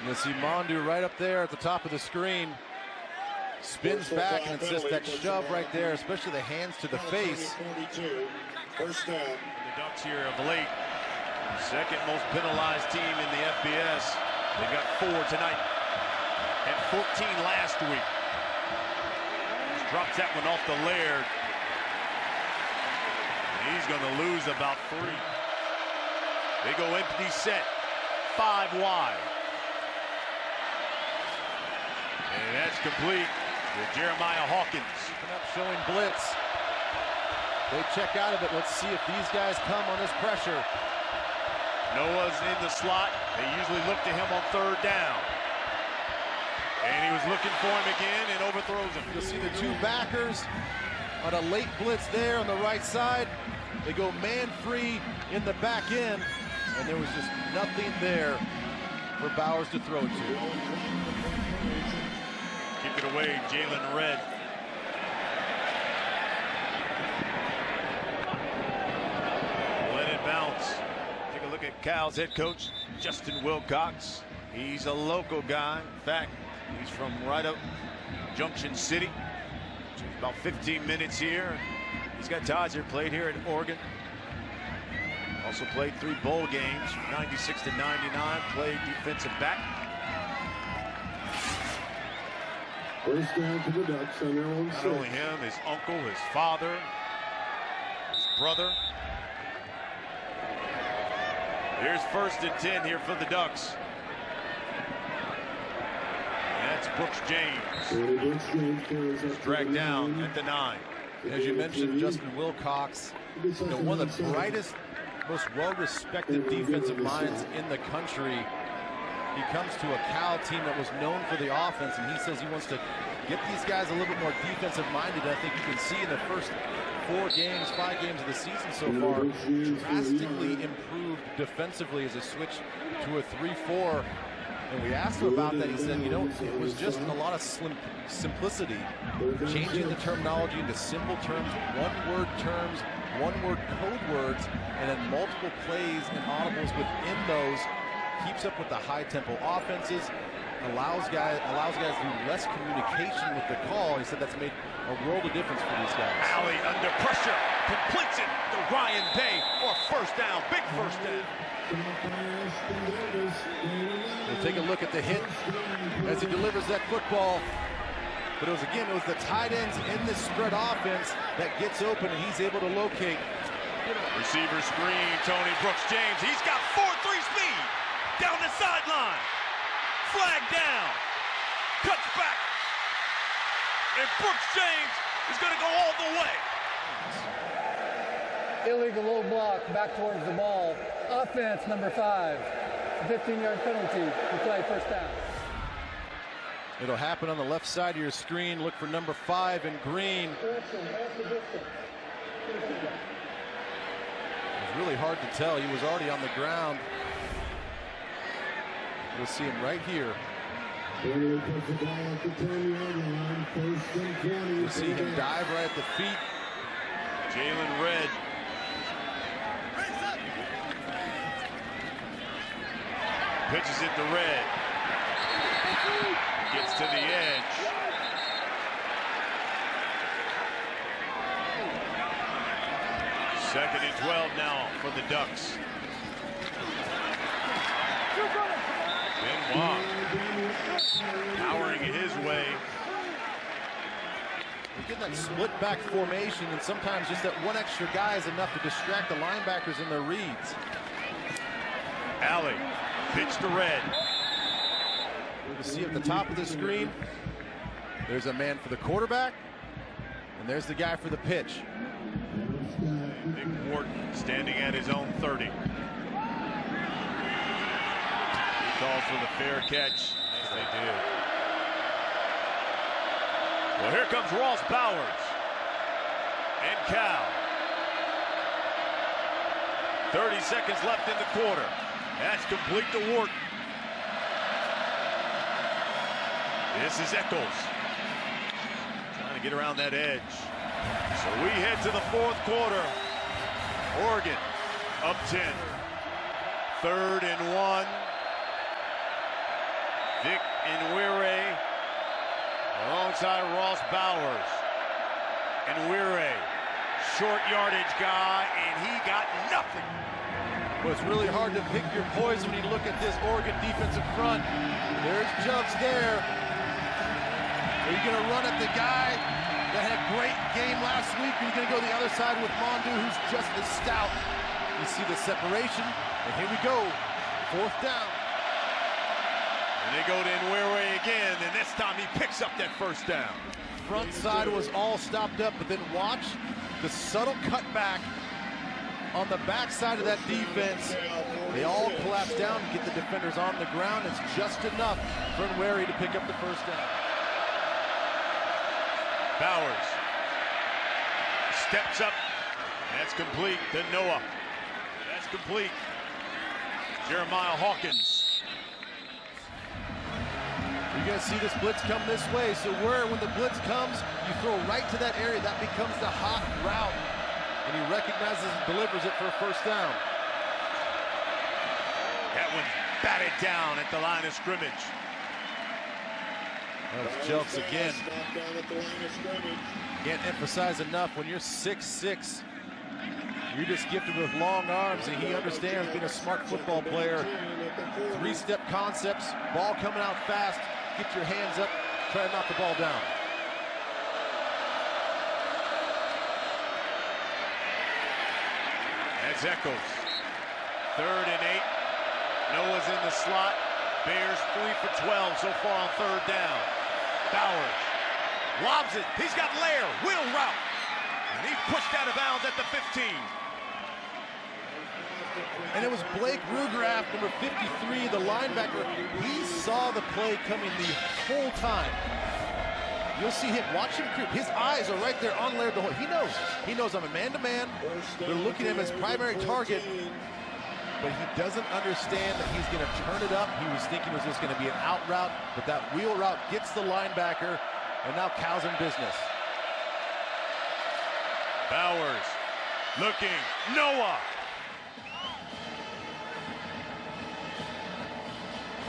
You'll see Mondu right up there at the top of the screen. Spins back, and it's just that shove right there, especially the hands to the face. First down. The Ducks here of late, second most penalized team in the FBS. They've got 4 tonight. Had 14 last week. Just drops that one off the Laird. He's going to lose about 3. They go empty set, 5 wide. And that's complete to Jeremiah Hawkins. Showing blitz. They check out of it. Let's see if these guys come on this pressure. Noah's in the slot. They usually look to him on 3rd down. And he was looking for him again and overthrows him. You'll see the 2 backers on a late blitz there on the right side. They go man free in the back end, and there was just nothing there for Bowers to throw to. Keep it away, Jalen Red. Let it bounce. Take a look at Cal's head coach, Justin Wilcox. He's a local guy. In fact, he's from right up Junction City. About 15 minutes here. He's got ties here, played here at Oregon. Also played 3 bowl games from 96 to 99. Played defensive back. First down to the Ducks on their own Not 6. only him, his uncle, his father, his brother. Here's 1st and 10 here for the Ducks. That's Brooks James. Dragged down at the 9. As you mentioned, Justin Wilcox, one of the brightest, most well-respected defensive minds in the country. He comes to a Cal team that was known for the offense, and he says he wants to get these guys a little bit more defensive-minded. I think you can see in the first 5 games of the season so far, drastically improved defensively as a switch to a 3-4. And we asked him about that. He said, it was just a lot of simplicity, changing the terminology into simple terms, one-word terms, one-word code words, and then multiple plays and audibles within those. Keeps up with the high-tempo offenses, allows guys to do less communication with the call. He said that's made a world of difference for these guys. Alley under pressure, completes it to Ryan Day for a 1st down, big 1st down. We'll take a look at the hit as he delivers that football. But it was the tight ends in this spread offense that gets open, and he's able to locate. Receiver screen, Tony Brooks James. He's got 4-3 speed. Down the sideline. Flag down. Cuts back. And Brooks James is going to go all the way. Illegal low block back towards the ball. Offense number 5. A 15-yard penalty to play 1st down. It'll happen on the left side of your screen. Look for number 5 in green. It's really hard to tell. He was already on the ground. You'll see him right here. You'll see him dive right at the feet. Jalen Red. Pitches it to Red. Gets to the edge. Second and 12 now for the Ducks. Benoit powering his way. You get that split back formation, and sometimes just that one extra guy is enough to distract the linebackers in their reads. Alley, pitch to Red. You can see at the top of the screen, there's a man for the quarterback, and there's the guy for the pitch. Nick Wharton standing at his own 30. He calls for the fair catch. Yes, they do. Well, here comes Ross Bowers and Cal. 30 seconds left in the quarter. That's complete to Wharton. This is Eccles. Trying to get around that edge. So we head to the 4th quarter. Oregon up 10. 3rd and 1. Vic Nwire alongside Ross Bowers. Nwire, short yardage guy, and he got nothing. Well, it's really hard to pick your poison when you look at this Oregon defensive front. There's Chubbs there. Are you going to run at the guy that had a great game last week? Or are you going to go the other side with Mondu, who's just as stout? You see the separation. And here we go, 4th down. And they go to Nwerre again, and this time he picks up that 1st down. Front side was all stopped up, but then watch the subtle cutback on the backside of that defense. They all collapse down and get the defenders on the ground. It's just enough for Nwerre to pick up the 1st down. Bowers steps up. That's complete to Noah. That's complete. Jeremiah Hawkins. You're going to see this blitz come this way. So when the blitz comes, you throw right to that area. That becomes the hot route. And he recognizes and delivers it for a 1st down. That one batted down at the line of scrimmage. That's Jelks again. Can't emphasize enough, when you're 6'6", you're just gifted with long arms, and he understands being a smart football player. 3-step concepts, ball coming out fast, get your hands up, try to knock the ball down. That's Echols. 3rd and 8. Noah's in the slot. Bears 3 for 12 so far on 3rd down. Bowers lobs it. He's got Lair. Wheel route. And he pushed out of bounds at the 15. And it was Blake Rugraff, number 53, the linebacker. He saw the play coming the whole time. You'll see him, watch him creep. His eyes are right there on Laird the whole. He knows I'm a man-to-man. They're looking at him as primary target, but he doesn't understand that he's going to turn it up. He was thinking it was just going to be an out route, but that wheel route gets the linebacker, and now Cal's in business. Bowers looking. Noah.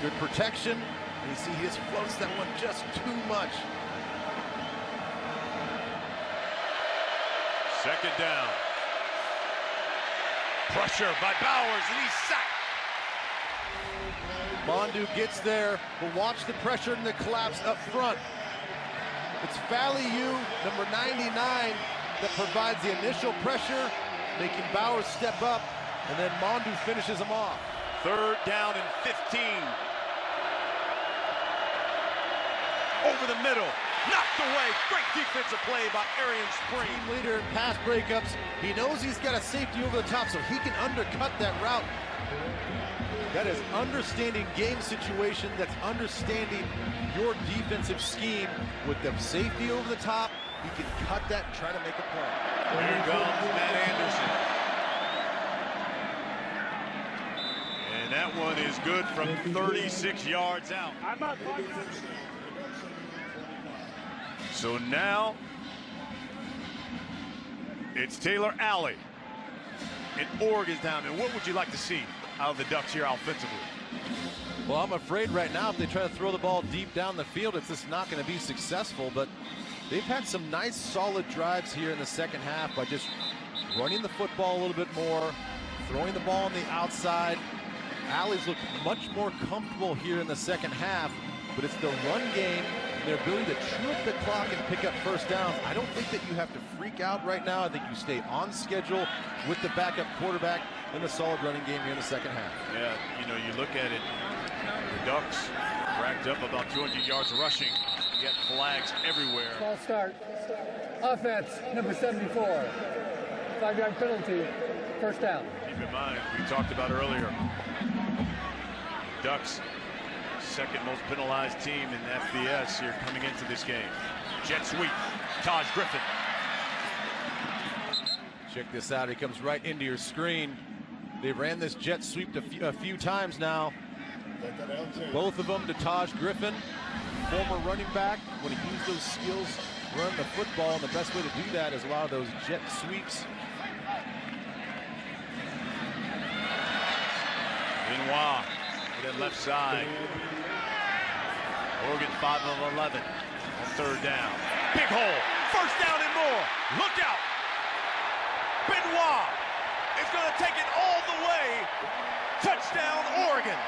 Good protection. And you see he just floats that one just too much. 2nd down. Pressure by Bowers, and he's sacked. Mondu gets there, but watch the pressure and the collapse up front. It's Faliu, number 99, that provides the initial pressure, making Bowers step up, and then Mondu finishes him off. 3rd down and 15. Over the middle, knocked away. Great defensive play by Arian Spring. Team leader in pass breakups. He knows he's got a safety over the top, so he can undercut that route. That is understanding game situation. That's understanding your defensive scheme. With the safety over the top, he can cut that and try to make a play. Here comes Matt Anderson. And that one is good from 36 yards out. So now it's Taylor Alley. And Oregon's down. And what would you like to see out of the Ducks here offensively? Well, I'm afraid right now if they try to throw the ball deep down the field, it's just not going to be successful. But they've had some nice solid drives here in the 2nd half by just running the football a little bit more, throwing the ball on the outside. Alley's looked much more comfortable here in the 2nd half, but it's the run game and their ability to chew up the clock and pick up 1st downs. I don't think that you have to freak out right now. I think you stay on schedule with the backup quarterback in a solid running game here in the 2nd half. Yeah, you know, you look at it, the Ducks racked up about 200 yards of rushing. You got flags everywhere. Ball start. Offense, number 74. 5-yard penalty, 1st down. Keep in mind, we talked about earlier, Ducks, 2nd most penalized team in FBS here coming into this game. Jet sweep, Taj Griffin. Check this out, he comes right into your screen. They ran this jet sweep a few times now. Both of them to Taj Griffin, former running back. When he used those skills, run the football, and the best way to do that is a lot of those jet sweeps. Benoit to the left side. Oregon 5 of 11 on 3rd down. Big hole, 1st down and more. Look out. Benoit is going to take it all the way. Touchdown, Oregon.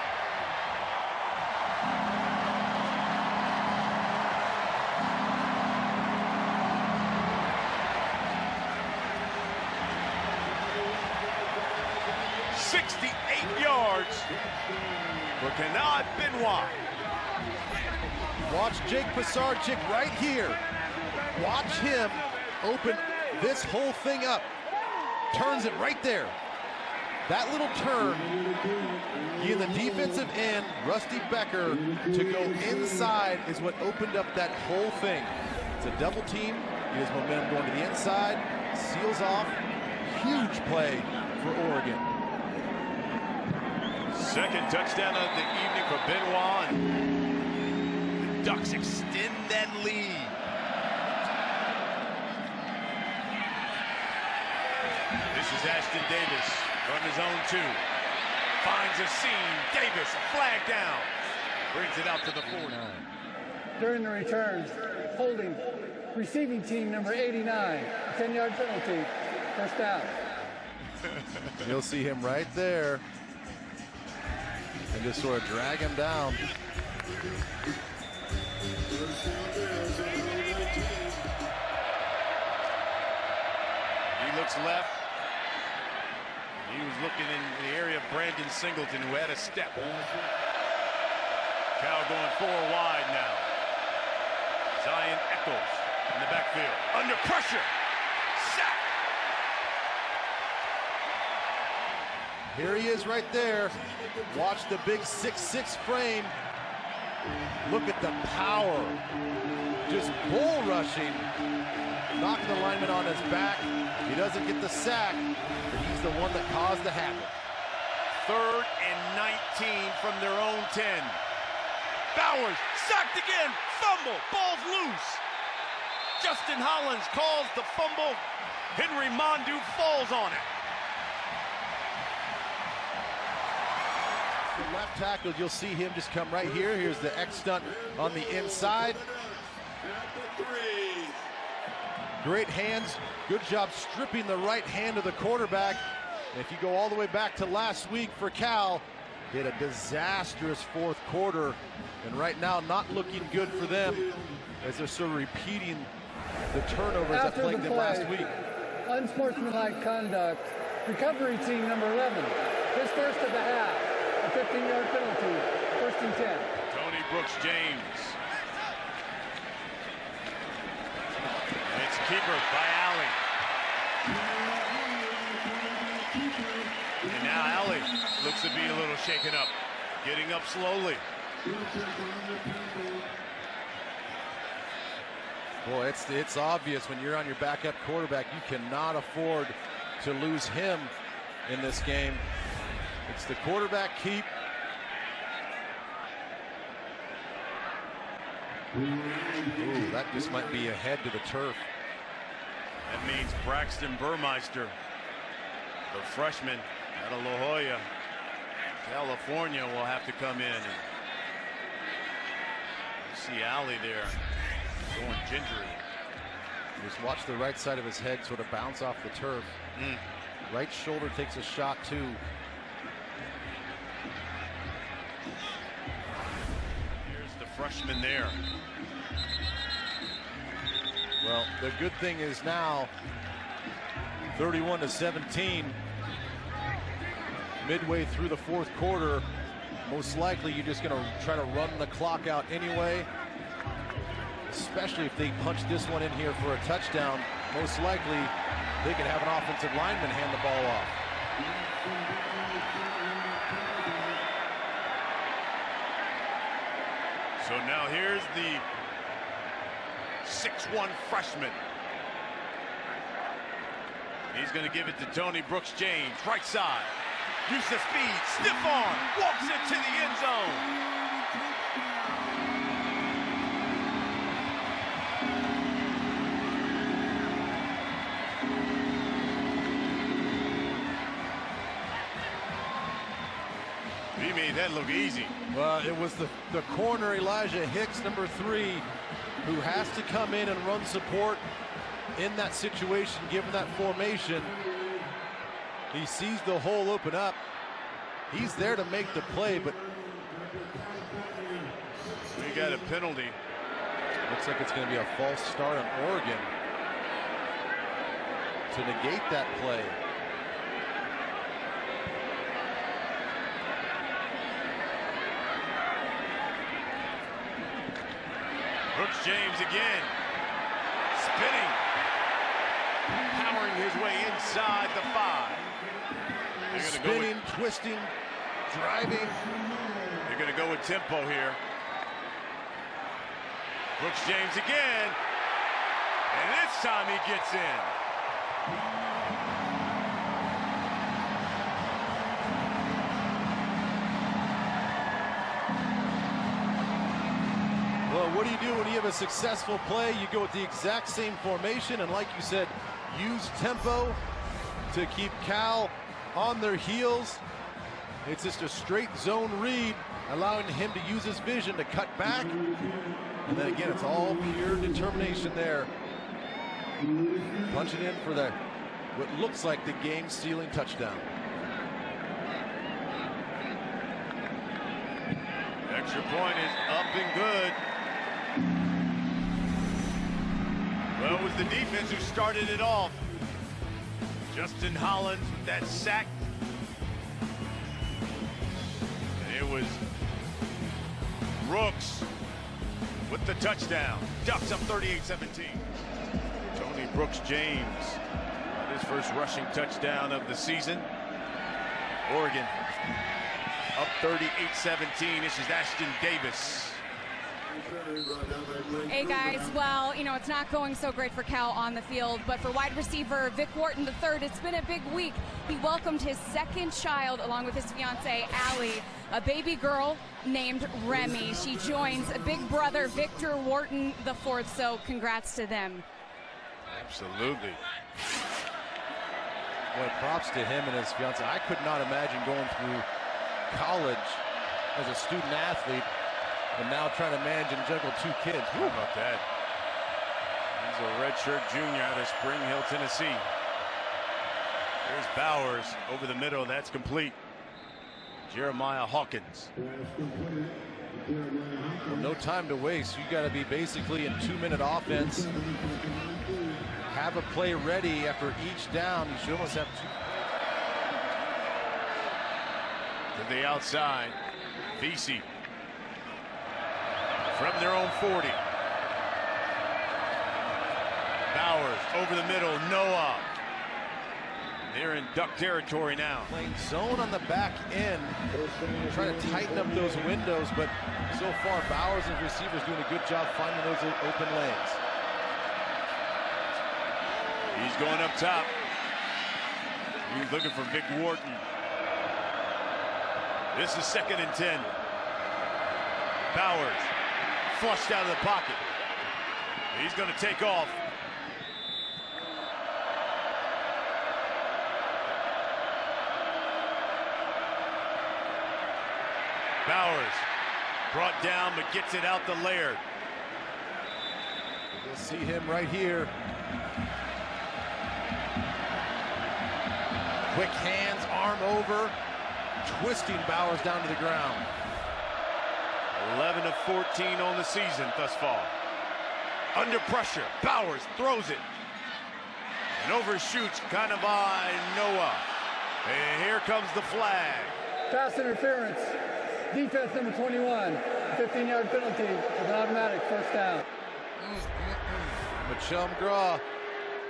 For Kenneth Benoit. Watch Jake Pisarcik right here. Watch him open this whole thing up. Turns it right there. That little turn, in the defensive end, Rusty Becker, to go inside is what opened up that whole thing. It's a double team. He has momentum going to the inside. Seals off. Huge play for Oregon. Second touchdown of the evening for Benoit. The Ducks extend that lead. This is Ashton Davis from his own 2. Finds a seam. Davis, a flag down. Brings it out to the 40. During the return, holding receiving team number 89, 10-yard penalty, first down. You'll see him right there. And just sort of drag him down. He looks left. He was looking in the area of Brandon Singleton, who had a step. Cal going 4 wide now. Zion Echols in the backfield. Under pressure. Sack. Here he is right there. Watch the big 6'6" frame. Look at the power. Just bull rushing. Knocking the lineman on his back. He doesn't get the sack, but he's the one that caused the havoc. 3rd and 19 from their own 10. Bowers sacked again. Fumble. Ball's loose. Justin Hollins calls the fumble. Henry Mondu falls on it. The left tackle, you'll see him just come right here. Here's the X stunt on the inside. Great hands. Good job stripping the right hand of the quarterback. If you go all the way back to last week for Cal, they had a disastrous 4th quarter. And right now, not looking good for them as they're sort of repeating the turnovers that plagued them last week. Unsportsmanlike conduct. Recovery team number 11. His first of the half. A 15-yard penalty. 1st and 10. Tony Brooks James. And it's keeper by Alley. And now Alley looks to be a little shaken up. Getting up slowly. Boy, it's obvious when you're on your backup quarterback, you cannot afford to lose him in this game. It's the quarterback keep. Ooh, that just might be a head to the turf. That means Braxton Burmeister, the freshman out of La Jolla, California, will have to come in. And you see Alley there going gingery. Just watch the right side of his head sort of bounce off the turf. Right shoulder takes a shot too. Here's the freshman there. Well, the good thing is now 31-17. Midway through the 4th quarter, most likely you're just going to try to run the clock out anyway. Especially if they punch this one in here for a touchdown, most likely they could have an offensive lineman hand the ball off. So now here's the 6'1" freshman. He's going to give it to Tony Brooks James, right side. Use the speed, stiff arm, walks into the end zone. He made that look easy. Well, it was the corner, Elijah Hicks, number 3, who has to come in and run support in that situation, given that formation. He sees the hole open up. He's there to make the play, but we got a penalty. Looks like it's going to be a false start on Oregon to negate that play. Brooks James again. Spinning. Powering his way inside the 5. Spinning, twisting, driving. They're going to go with tempo here. Brooks James again. And this time he gets in. Well, what do you do when you have a successful play? You go with the exact same formation, and like you said, use tempo to keep Cal on their heels. It's just a straight zone read, allowing him to use his vision to cut back. And then again, it's all pure determination there. Punching in for what looks like the game-sealing touchdown. Extra point is up and good. Well, it was the defense who started it off. Justin Hollins with that sack. And it was Brooks with the touchdown. Ducks up 38-17. Tony Brooks James got his first rushing touchdown of the season. Oregon up 38-17. This is Ashton Davis. Hey guys, well, you know, it's not going so great for Cal on the field, but for wide receiver Vic Wharton III, it's been a big week. He welcomed his second child along with his fiancee, Allie, a baby girl named Remy. She joins big brother Victor Wharton IV, so congrats to them. Absolutely. Well, props to him and his fiancee. I could not imagine going through college as a student athlete and now trying to manage and juggle 2 kids. How about that? He's a redshirt junior out of Spring Hill, Tennessee. There's Bowers over the middle. That's complete. Jeremiah Hawkins. Well, no time to waste. You got to be basically in 2-minute offense. Have a play ready after each down. You should almost have 2. To the outside. Vesey. From their own 40. Bowers over the middle. Noah. They're in duck territory now. Playing zone on the back end. Trying to tighten up those windows, but so far Bowers and receivers doing a good job finding those open lanes. He's going up top. He's looking for Vic Wharton. This is 2nd and 10. Bowers flushed out of the pocket. He's going to take off. Bowers brought down, but gets it out to Laird. We'll see him right here. Quick hands, arm over, twisting Bowers down to the ground. 11 of 14 on the season thus far. Under pressure, Bowers throws it. And overshoots Kanawai Noah. And here comes the flag. Pass interference. Defense number 21. 15-yard penalty with an automatic first down. Machel McGraw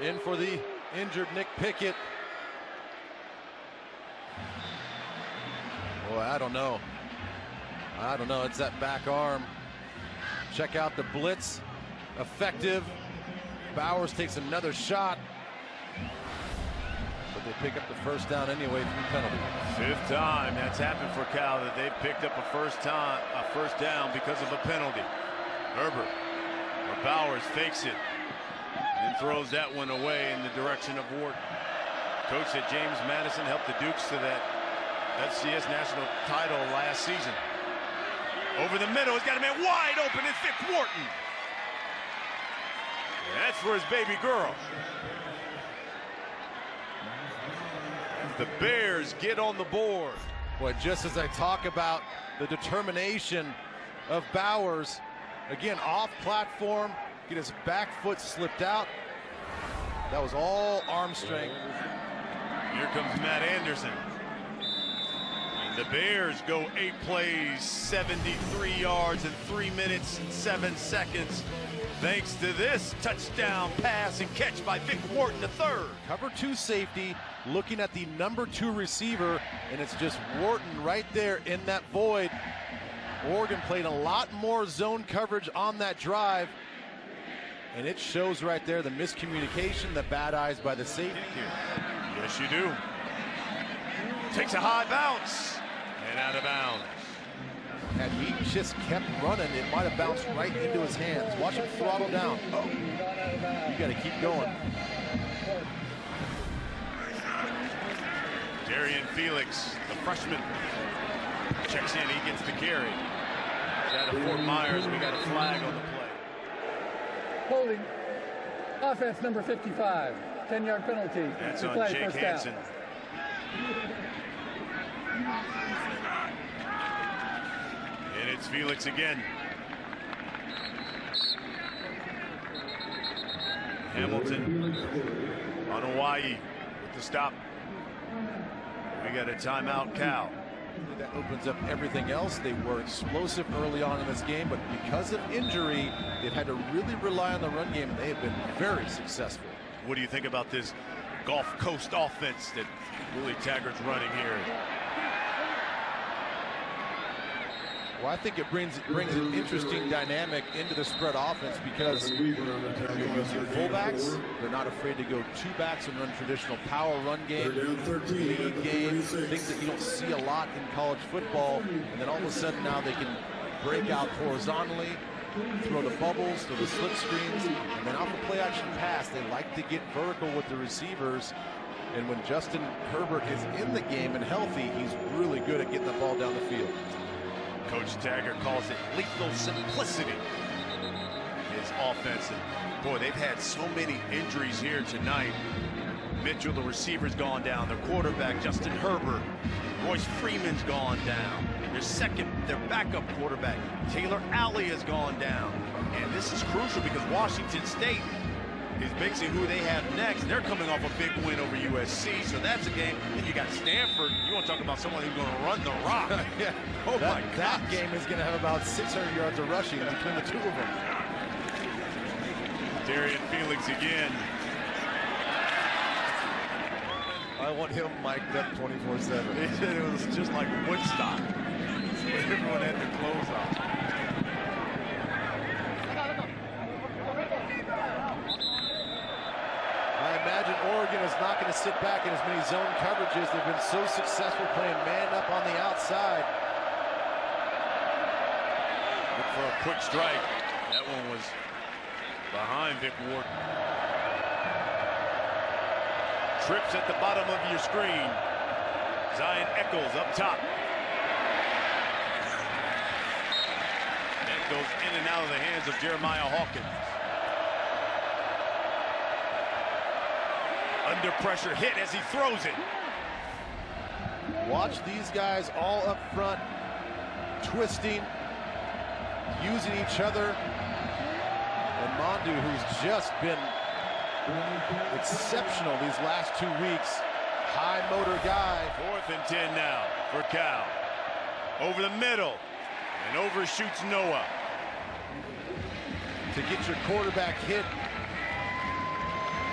in for the injured Nick Pickett. Boy, I don't know. It's that back arm. Check out the blitz. Effective. Bowers takes another shot. But they pick up the first down anyway through penalty. 5th time that's happened for Cal that they've picked up a first down because of a penalty. Herbert, or Bowers fakes it and throws that one away in the direction of Wharton. Coach said James Madison helped the Dukes to that FCS national title last season. Over the middle, he's got a man wide open. It's Vic Wharton. And that's for his baby girl. The Bears get on the board. Boy, just as I talk about the determination of Bowers, again, off platform, get his back foot slipped out. That was all arm strength. Here comes Matt Anderson. And And the Bears go 8 plays, 73 yards in 3 minutes and 7 seconds. Thanks to this touchdown pass and catch by Vic Wharton III. Cover 2 safety, looking at the number 2 receiver, and it's just Wharton right there in that void. Oregon played a lot more zone coverage on that drive, and it shows right there the miscommunication, the bad eyes by the safety. Yes, you do. Takes a high bounce and out of bounds. Had he just kept running, it might have bounced right into his hands. Watch him throttle down. Oh, you got to keep going. Darian Felix, the freshman, checks in. He gets the carry. Out of Fort Myers, we got a flag on the play. Holding. Offense number 55. 10-yard penalty. That's to on play, Jake first down. Hansen. And it's Felix again. Hamilton on Hawaii with the stop. We got a timeout, Cal. That opens up everything else. They were explosive early on in this game, but because of injury, they've had to really rely on the run game, and they have been very successful. What do you think about this Gulf Coast offense that Willie Taggart's running here? Well, I think it brings an interesting dynamic into the spread offense because you're using fullbacks. They're not afraid to go 2 backs and run traditional power run game, lead game, things that you don't see a lot in college football. And then all of a sudden now they can break out horizontally, throw the bubbles, throw the slip screens, and then off the play action pass, they like to get vertical with the receivers. And when Justin Herbert is in the game and healthy, he's really good at getting the ball down the field. Coach Taggart calls it lethal simplicity. His offense. And boy, they've had so many injuries here tonight. Mitchell, the receiver's gone down. Their quarterback, Justin Herbert. Royce Freeman's gone down. Their backup quarterback, Taylor Alley, has gone down. And this is crucial because Washington State is basically who they have next. They're coming off a big win over USC, so that's a game. Then you got Stanford. You want to talk about someone who's going to run the rock. Yeah. Oh my God. That game is going to have about 600 yards of rushing between the 2 of them. Darian Felix again. I want him mic'd up 24/7. It was just like Woodstock. Everyone had their clothes on. I imagine Oregon is not going to sit back in as many zone coverages. They've been so successful playing man up on the outside. Look for a quick strike. That one was behind Vic Wharton. Trips at the bottom of your screen. Zion Eccles up top. That goes in and out of the hands of Jeremiah Hawkins. Under pressure hit as he throws it. Watch these guys all up front, twisting, using each other. And Mondu, who's just been exceptional these last 2 weeks. High motor guy. 4th and 10 now for Cal. Over the middle and overshoots Noah. To get your quarterback hit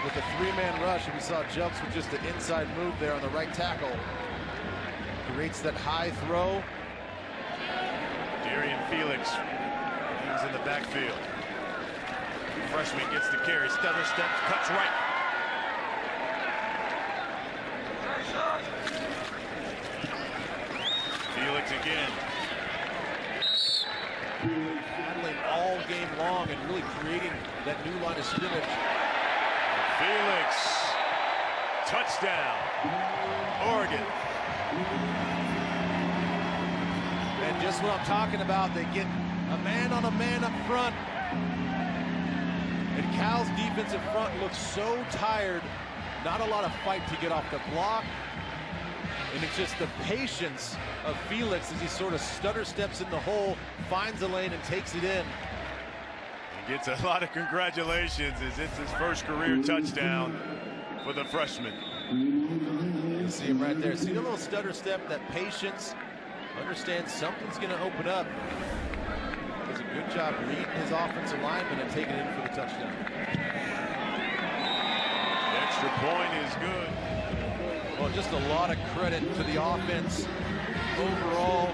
with a 3-man rush, and we saw Jumps with just an inside move there on the right tackle. Creates that high throw. Darian Felix, he's in the backfield. Freshman gets the carry, stutter steps, cuts right. Felix again. Battling all game long and really creating that new line of scrimmage. Felix, touchdown, Oregon. And just what I'm talking about, they get a man on a man up front. And Cal's defensive front looks so tired. Not a lot of fight to get off the block. And it's just the patience of Felix as he sort of stutter steps in the hole, finds a lane and takes it in. He gets a lot of congratulations as it's his first career touchdown for the freshman. You see him right there. See the little stutter step, that patience, understands something's going to open up. Does a good job reading his offensive lineman and taking it in for the touchdown. The extra point is good. Well, just a lot of credit to the offense. Overall,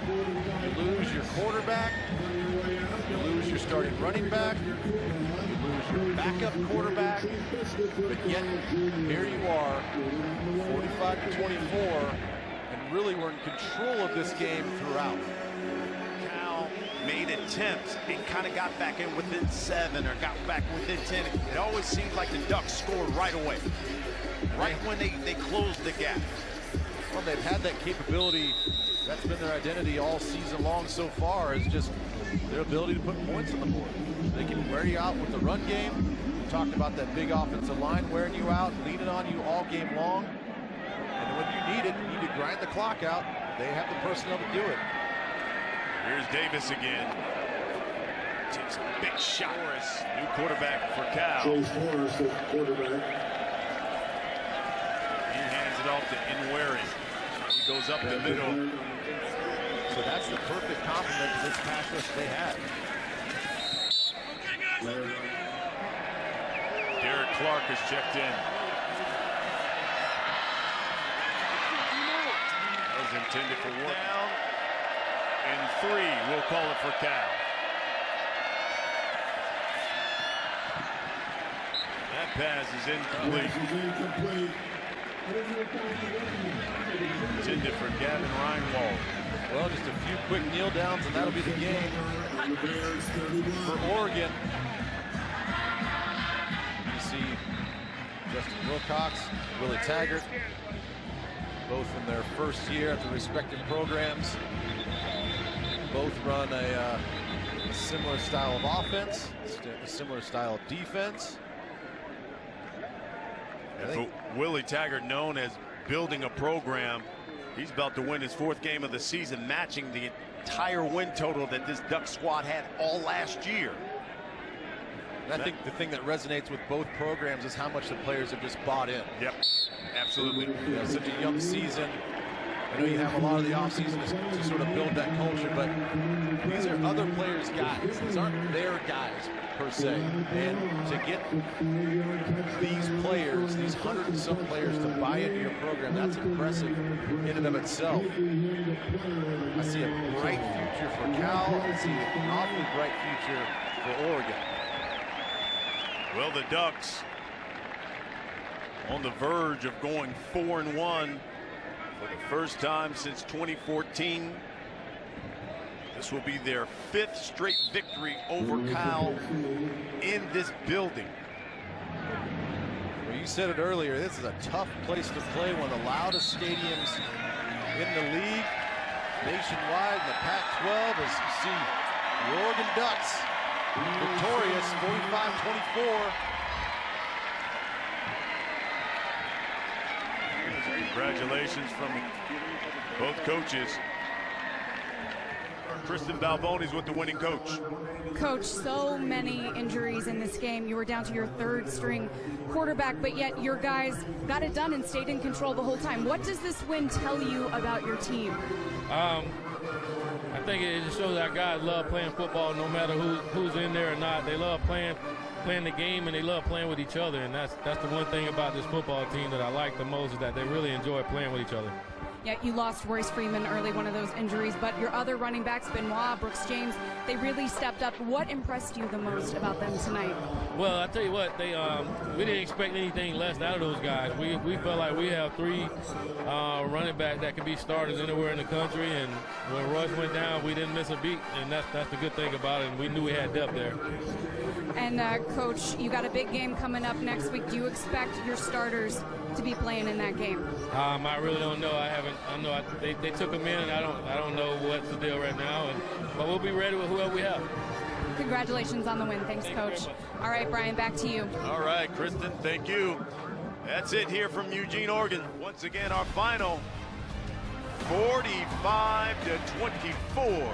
you lose your quarterback, you lose your starting running back, you lose your backup quarterback, but yet here you are, 45-24, and really were in control of this game throughout. Cal made attempts and kind of got back in within 7 or got back within 10. It always seemed like the Ducks scored right away, right when they closed the gap. Well, they've had that capability. That's been their identity all season long so far, is just their ability to put points on the board. They can wear you out with the run game. We talked about that big offensive line wearing you out, leaning on you all game long. And when you need it, you need to grind the clock out. They have the personnel to do it. Here's Davis again. Takes a big shot. Morris, new quarterback for Cal. Chase Morris, the quarterback. He hands it off to Inweri. He goes up the middle. So that's the perfect complement to this pass rush they have. Derek Clark is checked in. That was intended for work. Down and 3. We'll call it for Cal. That pass is incomplete. Intended for Gavin Reinwald. Well, just a few quick kneel downs and that'll be the game for Oregon. You see Justin Wilcox, Willie Taggart, both in their first year at the respective programs. Both run a similar style of offense, a similar style of defense. For Willie Taggart, known as building a program, he's about to win his 4th game of the season, matching the entire win total that this Duck squad had all last year. And I think the thing that resonates with both programs is how much the players have just bought in. Yep, absolutely. You know, such a young season. I know you have a lot of the offseason to sort of build that culture, but these are other players' guys. These aren't their guys, per se. And to get these players, these 100 and some players to buy into your program, that's impressive in and of itself. I see a bright future for Cal. I see an awfully bright future for Oregon. Well, the Ducks on the verge of going 4-1 for the first time since 2014. This will be their 5th straight victory over Cal in this building. Well, you said it earlier, this is a tough place to play, one of the loudest stadiums in the league nationwide in the Pac-12, as you see the Oregon Ducks victorious 45-24. Congratulations from both coaches. Kristen Balbone's with the winning coach. Coach, so many injuries in this game. You were down to your 3rd string quarterback, but yet your guys got it done and stayed in control the whole time. What does this win tell you about your team? I think it just shows our guys love playing football no matter who's in there or not. They love playing the game, and they love playing with each other, and that's the one thing about this football team that I like the most, is that they really enjoy playing with each other. Yeah, you lost Royce Freeman early, one of those injuries, but your other running backs, Benoit, Brooks James, they really stepped up. What impressed you the most about them tonight? Well, I tell you what, we didn't expect anything less out of those guys. We felt like we have 3 running backs that can be starters anywhere in the country, and when Royce went down, we didn't miss a beat, and that's the good thing about it, and we knew we had depth there. And Coach, you got a big game coming up next week. Do you expect your starters to be playing in that game? I really don't know. I know they took them in, and I don't know what's the deal right now. But we'll be ready with whoever we have. Congratulations on the win. Thanks, Coach. All right, Brian, back to you. All right, Kristen, thank you. That's it here from Eugene, Oregon. Once again, our final 45-24.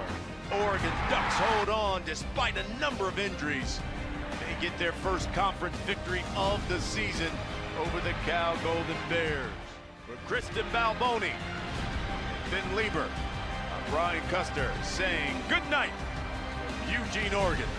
Oregon Ducks hold on despite a number of injuries. They get their first conference victory of the season over the Cal Golden Bears. For Kristen Balboni, Finn Lieber, I'm Brian Custer saying good night, Eugene, Oregon.